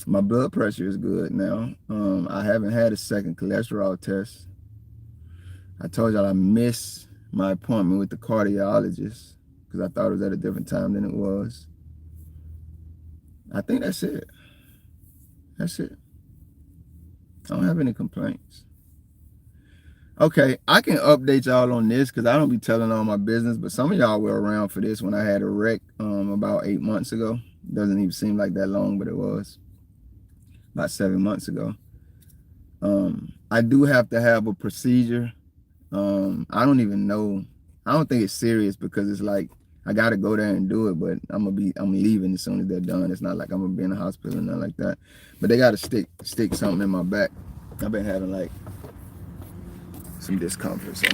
S1: My blood pressure is good now. I haven't had a second cholesterol test. I told y'all I missed my appointment with the cardiologist because I thought it was at a different time than it was. I think that's it. That's it. I don't have any complaints. Okay, I can update y'all on this because I don't be telling all my business, but some of y'all were around for this when I had a wreck about 8 months ago. Doesn't even seem like that long, but it was about 7 months ago. I do have to have a procedure. I don't even know. I don't think it's serious because it's like I gotta go there and do it, but I'm leaving as soon as they're done. It's not like I'm gonna be in the hospital or nothing like that. But they gotta stick something in my back. I've been having like some discomfort. So,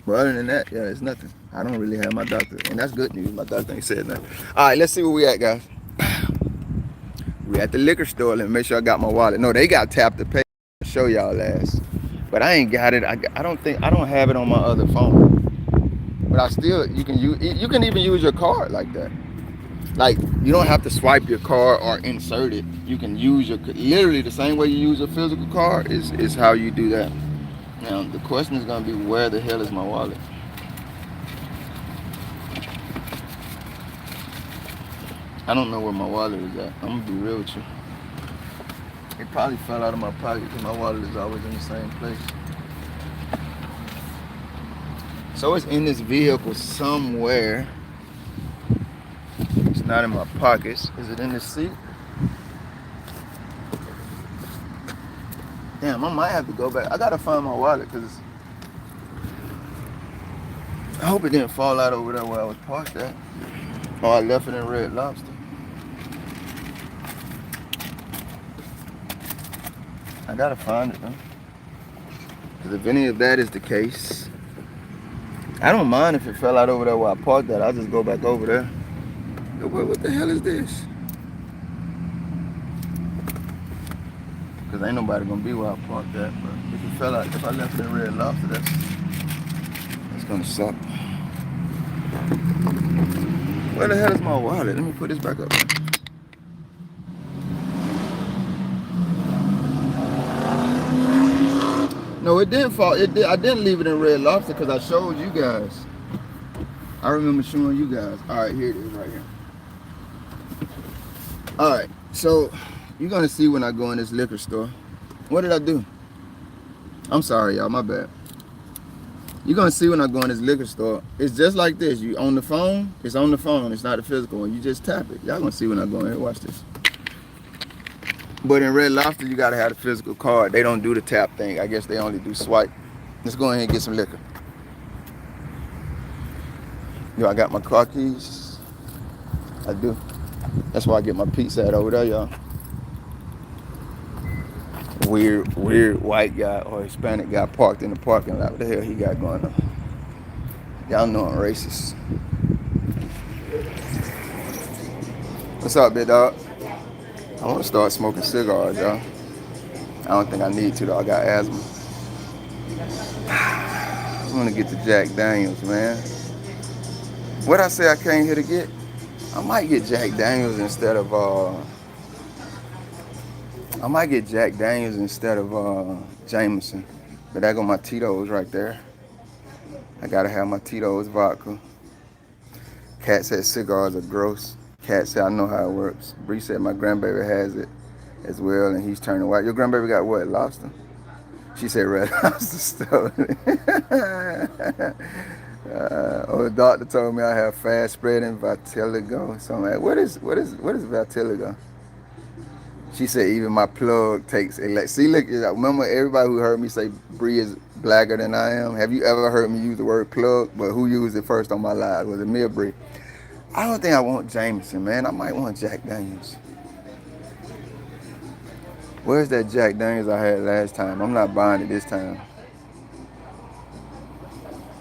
S1: but other than that, yeah, it's nothing. I don't really have my doctor, and that's good news. My doctor ain't said nothing. All right, let's see where we at, guys. We at the liquor store. Let me make sure I got my wallet. No, they got tap to pay. I'll show y'all last, but I ain't got it. I don't have it on my other phone. But I still, you can even use your card like that. Like you don't have to swipe your card or insert it. You can use your literally the same way you use a physical card is how you do that. Now the question is gonna be where the hell is my wallet? I don't know where my wallet is at. I'm gonna be real with you. It probably fell out of my pocket because my wallet is always in the same place. So it's in this vehicle somewhere. It's not in my pockets. Is it in the seat? Damn, I might have to go back. I gotta find my wallet because I hope it didn't fall out over there where I was parked at. Or I left it in Red Lobster. I gotta find it though. Because if any of that is the case, I don't mind if it fell out over there where I parked at. I'll just go back over there. What the hell is this? Because ain't nobody gonna be where I parked at. But if it fell out, if I left it in Red Lobster, that's gonna suck. Where the hell is my wallet? Let me put this back up. No, it didn't fall. I didn't leave it in Red Lobster because I showed you guys. I remember showing you guys. All right, here it is right here. All right, so you're gonna see when I go in this liquor store. What did I do? I'm sorry, y'all. My bad. You're gonna see when I go in this liquor store. It's just like this. You on the phone. It's on the phone. It's not a physical one. You just tap it. Y'all gonna see when I go in here. Watch this. But in Red Lobster, you gotta have a physical card. They don't do the tap thing. I guess they only do swipe. Let's go ahead and get some liquor. Yo, I got my car keys. I do. That's why I get my pizza at over there, y'all. Weird white guy or Hispanic guy parked in the parking lot. What the hell he got going on? Y'all know I'm racist. What's up, big dog? I want to start smoking cigars, y'all. I don't think I need to though. I got asthma. I want to get to Jack Daniels, man. What I say I came here to get? I might get Jack Daniels instead of Jameson. But there go my Tito's right there. I gotta have my Tito's vodka. Cat said cigars are gross. Cat said I know how it works. Bree said my grandbaby has it as well, and he's turning white. Your grandbaby got what? Lobster? She said red lobster stuff. The doctor told me I have fast spreading vitiligo. So I'm like, what is vitiligo? She said even my plug takes see, look, remember everybody who heard me say Bree is blacker than I am? Have you ever heard me use the word plug? But who used it first on my live? Was it me or Bree? I don't think I want Jameson, man. I might want Jack Daniels. Where's that Jack Daniels I had last time? I'm not buying it this time.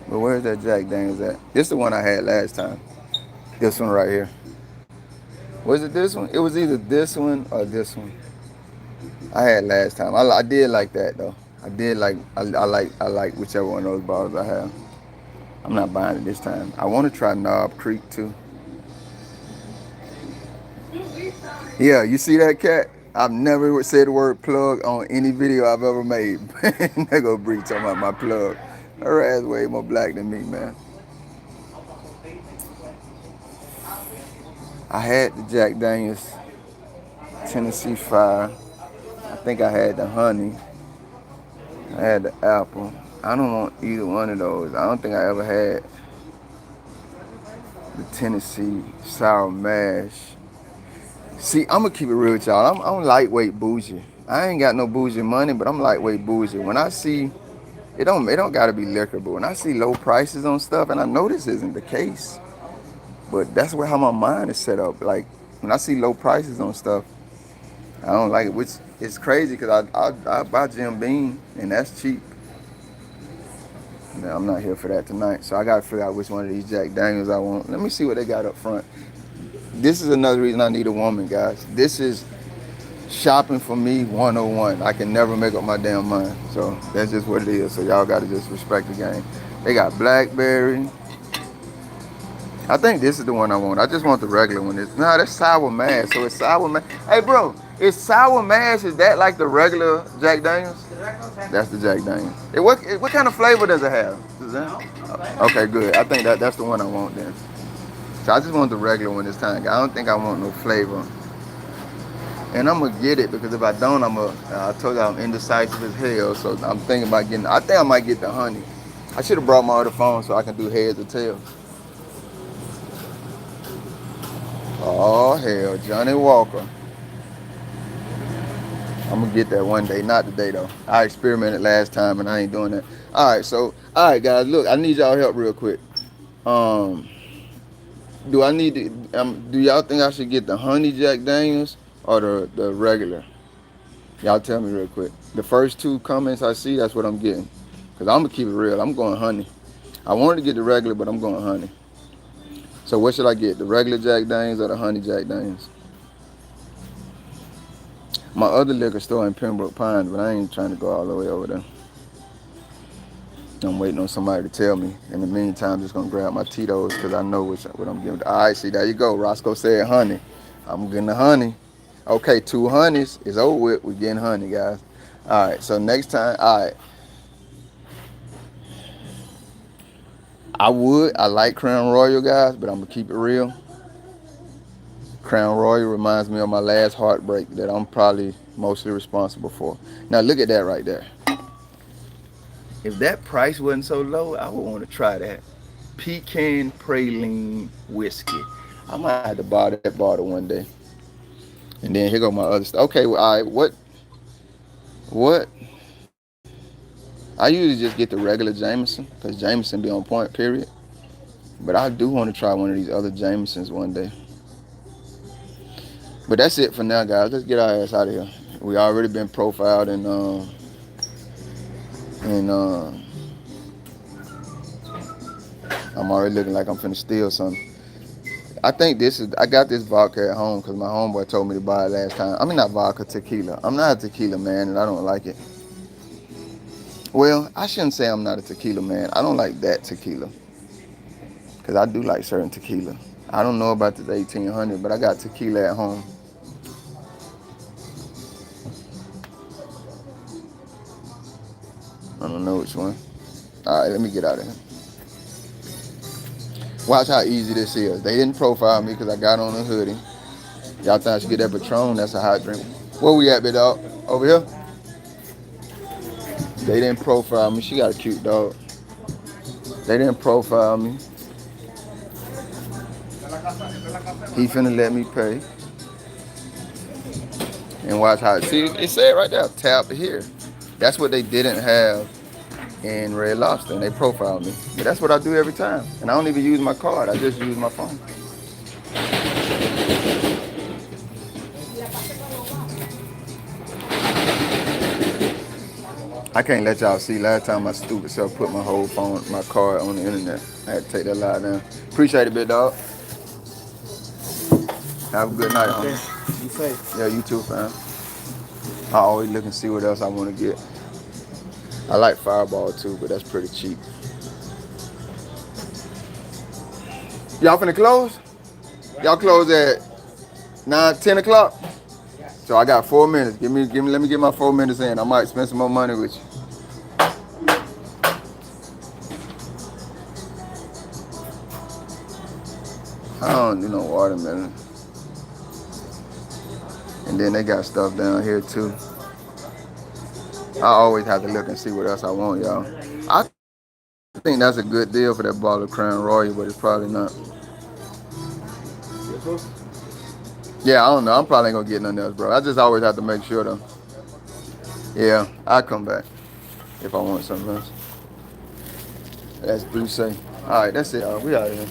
S1: But where's that Jack Daniels at? This is the one I had last time. This one right here. Was it this one? It was either this one or this one. I had last time. I did like that though. I did like I like whichever one of those bottles I have. I'm not buying it this time. I want to try Knob Creek too. Yeah, you see that, Cat? I've never said the word plug on any video I've ever made. They go Bree talking about my plug. Her ass way more black than me, man. I had the Jack Daniels Tennessee Fire. I think I had the honey. I had the apple. I don't want either one of those. I don't think I ever had the Tennessee Sour Mash. See, I'm gonna keep it real with y'all. I'm lightweight bougie. I ain't got no bougie money, but I'm lightweight bougie. When I see it don't gotta be liquor, but when I see low prices on stuff, and I know this isn't the case, but that's how my mind is set up. Like when I see low prices on stuff, I don't like it, which is crazy because I buy Jim Beam and that's cheap. No, I'm not here for that tonight, so I gotta figure out which one of these Jack Daniels I want. Let me see what they got up front. This is another reason I need a woman, guys. This is shopping for me 101. I can never make up my damn mind. So that's just what it is. So y'all gotta just respect the game. They got blackberry. I think this is the one I want. I just want the regular one. Nah, that's sour mash. So it's sour mash. Hey bro, is sour mash, is that like the regular Jack Daniels? That's the Jack Daniels. What kind of flavor does it have? Okay, good. I think that's the one I want then. So I just want the regular one this time. I don't think I want no flavor. And I'm gonna get it because if I don't, I told you I'm indecisive as hell. So I'm thinking about getting. I think I might get the honey. I should have brought my other phone so I can do heads or tails. Oh hell, Johnny Walker. I'm gonna get that one day, not today though. I experimented last time and I ain't doing that. All right, guys. Look, I need y'all help real quick. Do I need to? Do y'all think I should get the honey Jack Daniels or the regular? Y'all tell me real quick. The first two comments I see, that's what I'm getting. Cause I'm gonna keep it real. I'm going honey. I wanted to get the regular, but I'm going honey. So what should I get? The regular Jack Daniels or the honey Jack Daniels? My other liquor store in Pembroke Pines, but I ain't trying to go all the way over there. I'm waiting on somebody to tell me. In the meantime, I'm just gonna grab my Tito's because I know what I'm giving. All right, see, there you go. Roscoe said honey. I'm getting the honey. Okay, 2 honeys is over with. We're getting honey, guys. All right, so next time, all right. I like Crown Royal, guys, but I'm gonna keep it real. Crown Royal reminds me of my last heartbreak that I'm probably mostly responsible for. Now look at that right there. If that price wasn't so low, I would want to try that. Pecan praline whiskey. I might have to buy that bottle one day. And then here go my other stuff. Okay, well, all right, what? I usually just get the regular Jameson because Jameson be on point, period. But I do want to try one of these other Jamesons one day. But that's it for now, guys. Let's get our ass out of here. We already been profiled and I'm already looking like I'm finna steal something. I got this vodka at home because my homeboy told me to buy it last time. I mean, not vodka, tequila. I'm not a tequila man and I don't like it. Well, I shouldn't say I'm not a tequila man. I don't like that tequila. Because I do like certain tequila. I don't know about this 1800, but I got tequila at home. I don't know which one. All right, let me get out of here. Watch how easy this is. They didn't profile me because I got on a hoodie. Y'all think I should get that Patron? That's a hot drink. Where we at, big dog? Over here? They didn't profile me. She got a cute dog. They didn't profile me. He finna let me pay. And watch how it, see, it said right there, tap here. That's what they didn't have in Red Lobster, and they profiled me. But that's what I do every time. And I don't even use my card. I just use my phone. I can't let y'all see. Last time my stupid self put my whole phone, my card on the internet. I had to take that lie down. Appreciate it, big dog. Have a good night, homie.
S2: Be safe.
S1: Yeah, you too, fam. I always look and see what else I want to get. I like Fireball too, but that's pretty cheap. Y'all finna close? Y'all close at 9, 10 o'clock? So I got 4 minutes. Let me get my 4 minutes in. I might spend some more money with you. I don't do no watermelon. And then they got stuff down here too. I always have to look and see what else I want, y'all. I think that's a good deal for that bottle of Crown Royal, but it's probably not. Yeah, I don't know. I'm probably ain't gonna get nothing else, bro. I just always have to make sure though. Yeah, I'll come back if I want something else. That's Bruce. All right, that's it, y'all. We out of here.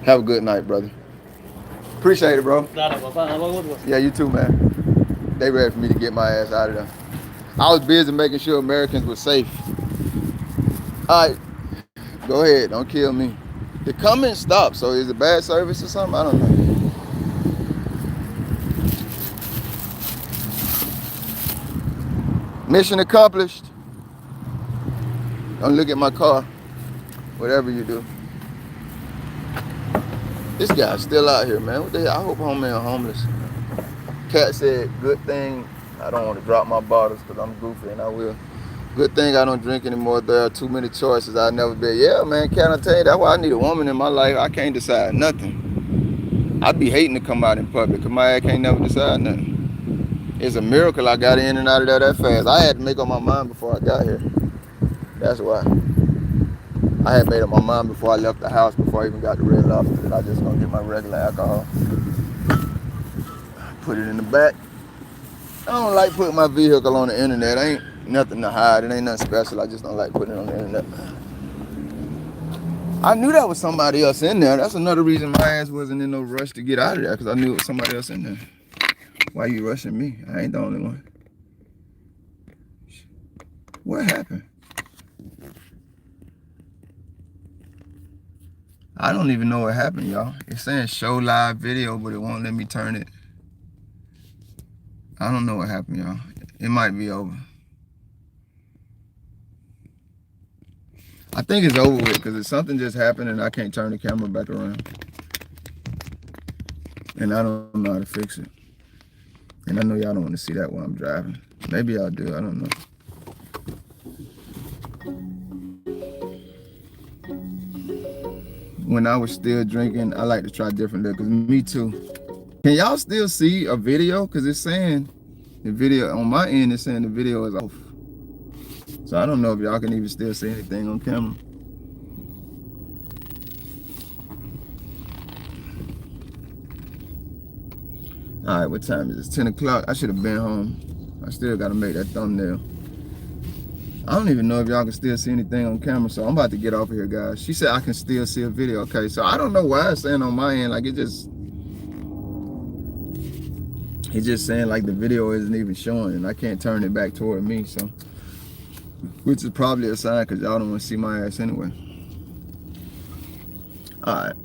S1: Have a good night, brother. Appreciate it, bro. Yeah, you too, man. They ready for me to get my ass out of there. I was busy making sure Americans were safe. All right, go ahead. Don't kill me. The comment stopped, so is it bad service or something? I don't know. Mission accomplished. Don't look at my car. Whatever you do. This guy's still out here, man. What the hell? I hope homie homeless. Cat said, good thing I don't want to drop my bottles because I'm goofy and I will. Good thing I don't drink anymore. There are too many choices. I'll never be. Yeah, man, can I tell you? That's why I need a woman in my life. I can't decide nothing. I'd be hating to come out in public because my ass can't never decide nothing. It's a miracle I got in and out of there that fast. I had to make up my mind before I got here. That's why. I had made up my mind before I left the house, before I even got to Red Lobster, that I just gonna get my regular alcohol. Put it in the back. I don't like putting my vehicle on the internet. Ain't nothing to hide. It ain't nothing special. I just don't like putting it on the internet. I knew that was somebody else in there. That's another reason my ass wasn't in no rush to get out of there, because I knew it was somebody else in there. Why you rushing me? I ain't the only one. What happened? I don't even know what happened, y'all. It's saying show live video, but it won't let me turn it. I don't know what happened, y'all. It might be over. I think it's over with because if something just happened and I can't turn the camera back around. And I don't know how to fix it. And I know y'all don't want to see that while I'm driving. Maybe I'll do, I don't know. When I was still drinking, I like to try different liquors. Me too. Can y'all still see a video? Because it's saying the video, on my end, it's saying the video is off. So I don't know if y'all can even still see anything on camera. All right, what time is it? It's 10 o'clock. I should have been home. I still got to make that thumbnail. I don't even know if y'all can still see anything on camera, so I'm about to get off of here, guys. She said I can still see a video. Okay, so I don't know why it's saying on my end, like it's just saying like the video isn't even showing, and I can't turn it back toward me, so. Which is probably a sign, because y'all don't want to see my ass anyway. All right.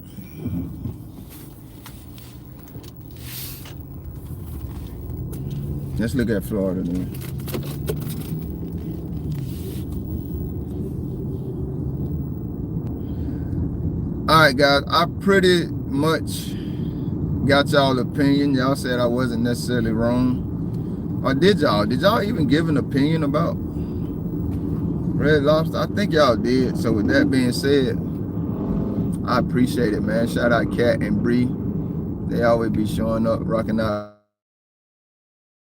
S1: Let's look at Florida then. All right, guys, I pretty much got y'all opinion. Y'all said I wasn't necessarily wrong. Or did y'all? Did y'all even give an opinion about Red Lobster? I think y'all did. So with that being said, I appreciate it, man. Shout out Kat and Bree. They always be showing up, rocking out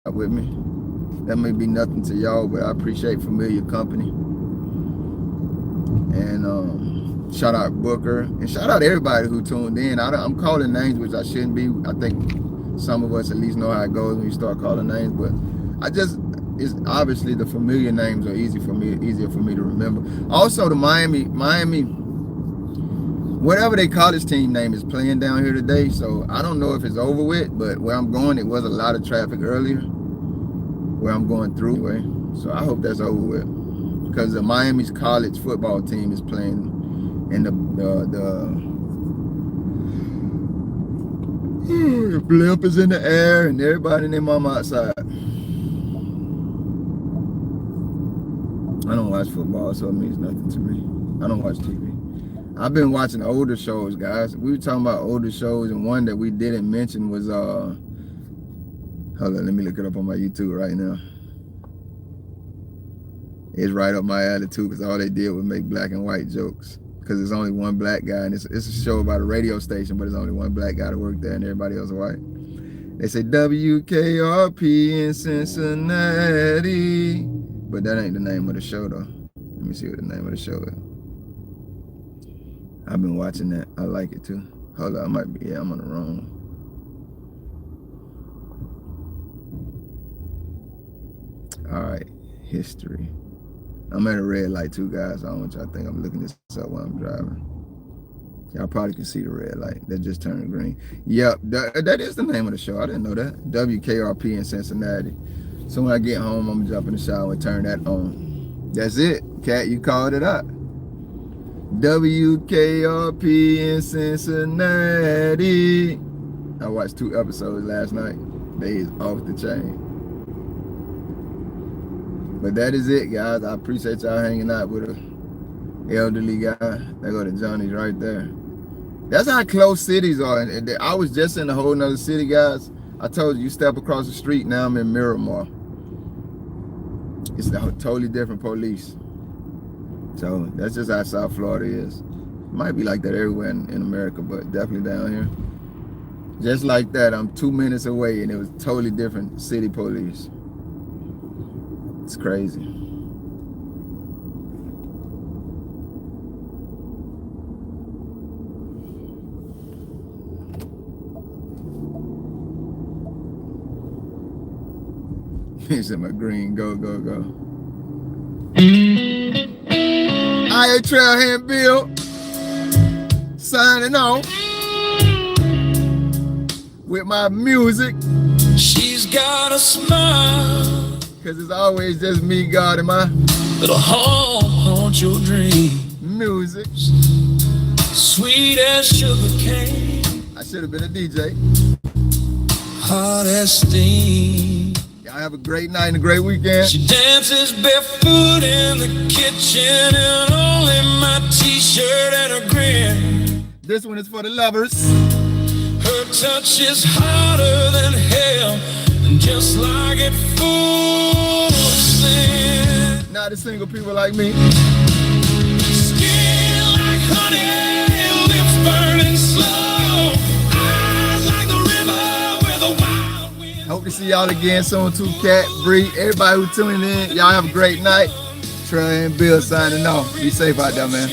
S1: with me. That may be nothing to y'all, but I appreciate familiar company. And shout out Booker, and shout out everybody who tuned in. I'm calling names which I shouldn't be. I think some of us at least know how it goes when you start calling names, but it's obviously the familiar names are easier for me to remember. Also, the Miami, whatever their college team name is playing down here today. So I don't know if it's over with, but where I'm going, it was a lot of traffic earlier. Where I'm going through, anyway. So I hope that's over with, because the Miami's college football team is playing, and the blimp is in the air, and everybody and their mama outside. I don't watch football, so it means nothing to me. I don't watch TV. I've been watching older shows, guys. We were talking about older shows, and one that we didn't mention was hold on, let me look it up on my YouTube right now. It's right up my alley too, because all they did was make black and white jokes. Because there's only one black guy, and it's a show about a radio station, but there's only one black guy to work there, and everybody else is white. They say WKRP in Cincinnati, but that ain't the name of the show though. Let me see what the name of the show is. I've been watching that. I like it too. Hold on, I might be. Yeah, I'm on the wrong. All right, history. I'm at a red light too, guys. I don't want y'all to think I'm looking this up while I'm driving. Y'all probably can see the red light that just turned green. Yep, that is the name of the show. I didn't know that. WKRP in Cincinnati. So when I get home, I'm gonna jump in the shower and turn that on. That's it, Kat. You called it out. WKRP in Cincinnati. I watched 2 episodes last night. They is off the chain. But that is it, guys. I appreciate y'all hanging out with an elderly guy. They go to Johnny's right there. That's how close cities are. And I was just in a whole nother city, guys. I told you step across the street, now I'm in Miramar. It's a totally different police. So that's just how South Florida is. It might be like that everywhere in America, but definitely down here. Just like that, I'm 2 minutes away and it was totally different city police. It's crazy. He's in my green, go, go, go. I ain't Trailhand Bill, signing off with my music.
S3: She's got a smile,
S1: cause it's always just me, God, and my
S3: little haunt your dream.
S1: Music.
S3: Sweet as sugar cane.
S1: I should have been a DJ.
S3: Hot as steam.
S1: Y'all have a great night and a great weekend.
S3: She dances barefoot in the kitchen in only my t-shirt and a grin.
S1: This one is for the lovers.
S3: Her touch is hotter than hell, and just like it full of sin.
S1: Not the single people like me.
S3: Skin like honey, lips burning slow. Eyes like the river where the wild wind.
S1: Hope to see y'all again soon too, Kat, Bree, everybody who tuning in. Y'all have a great night. Trey and Bill signing off. Be safe out there, man.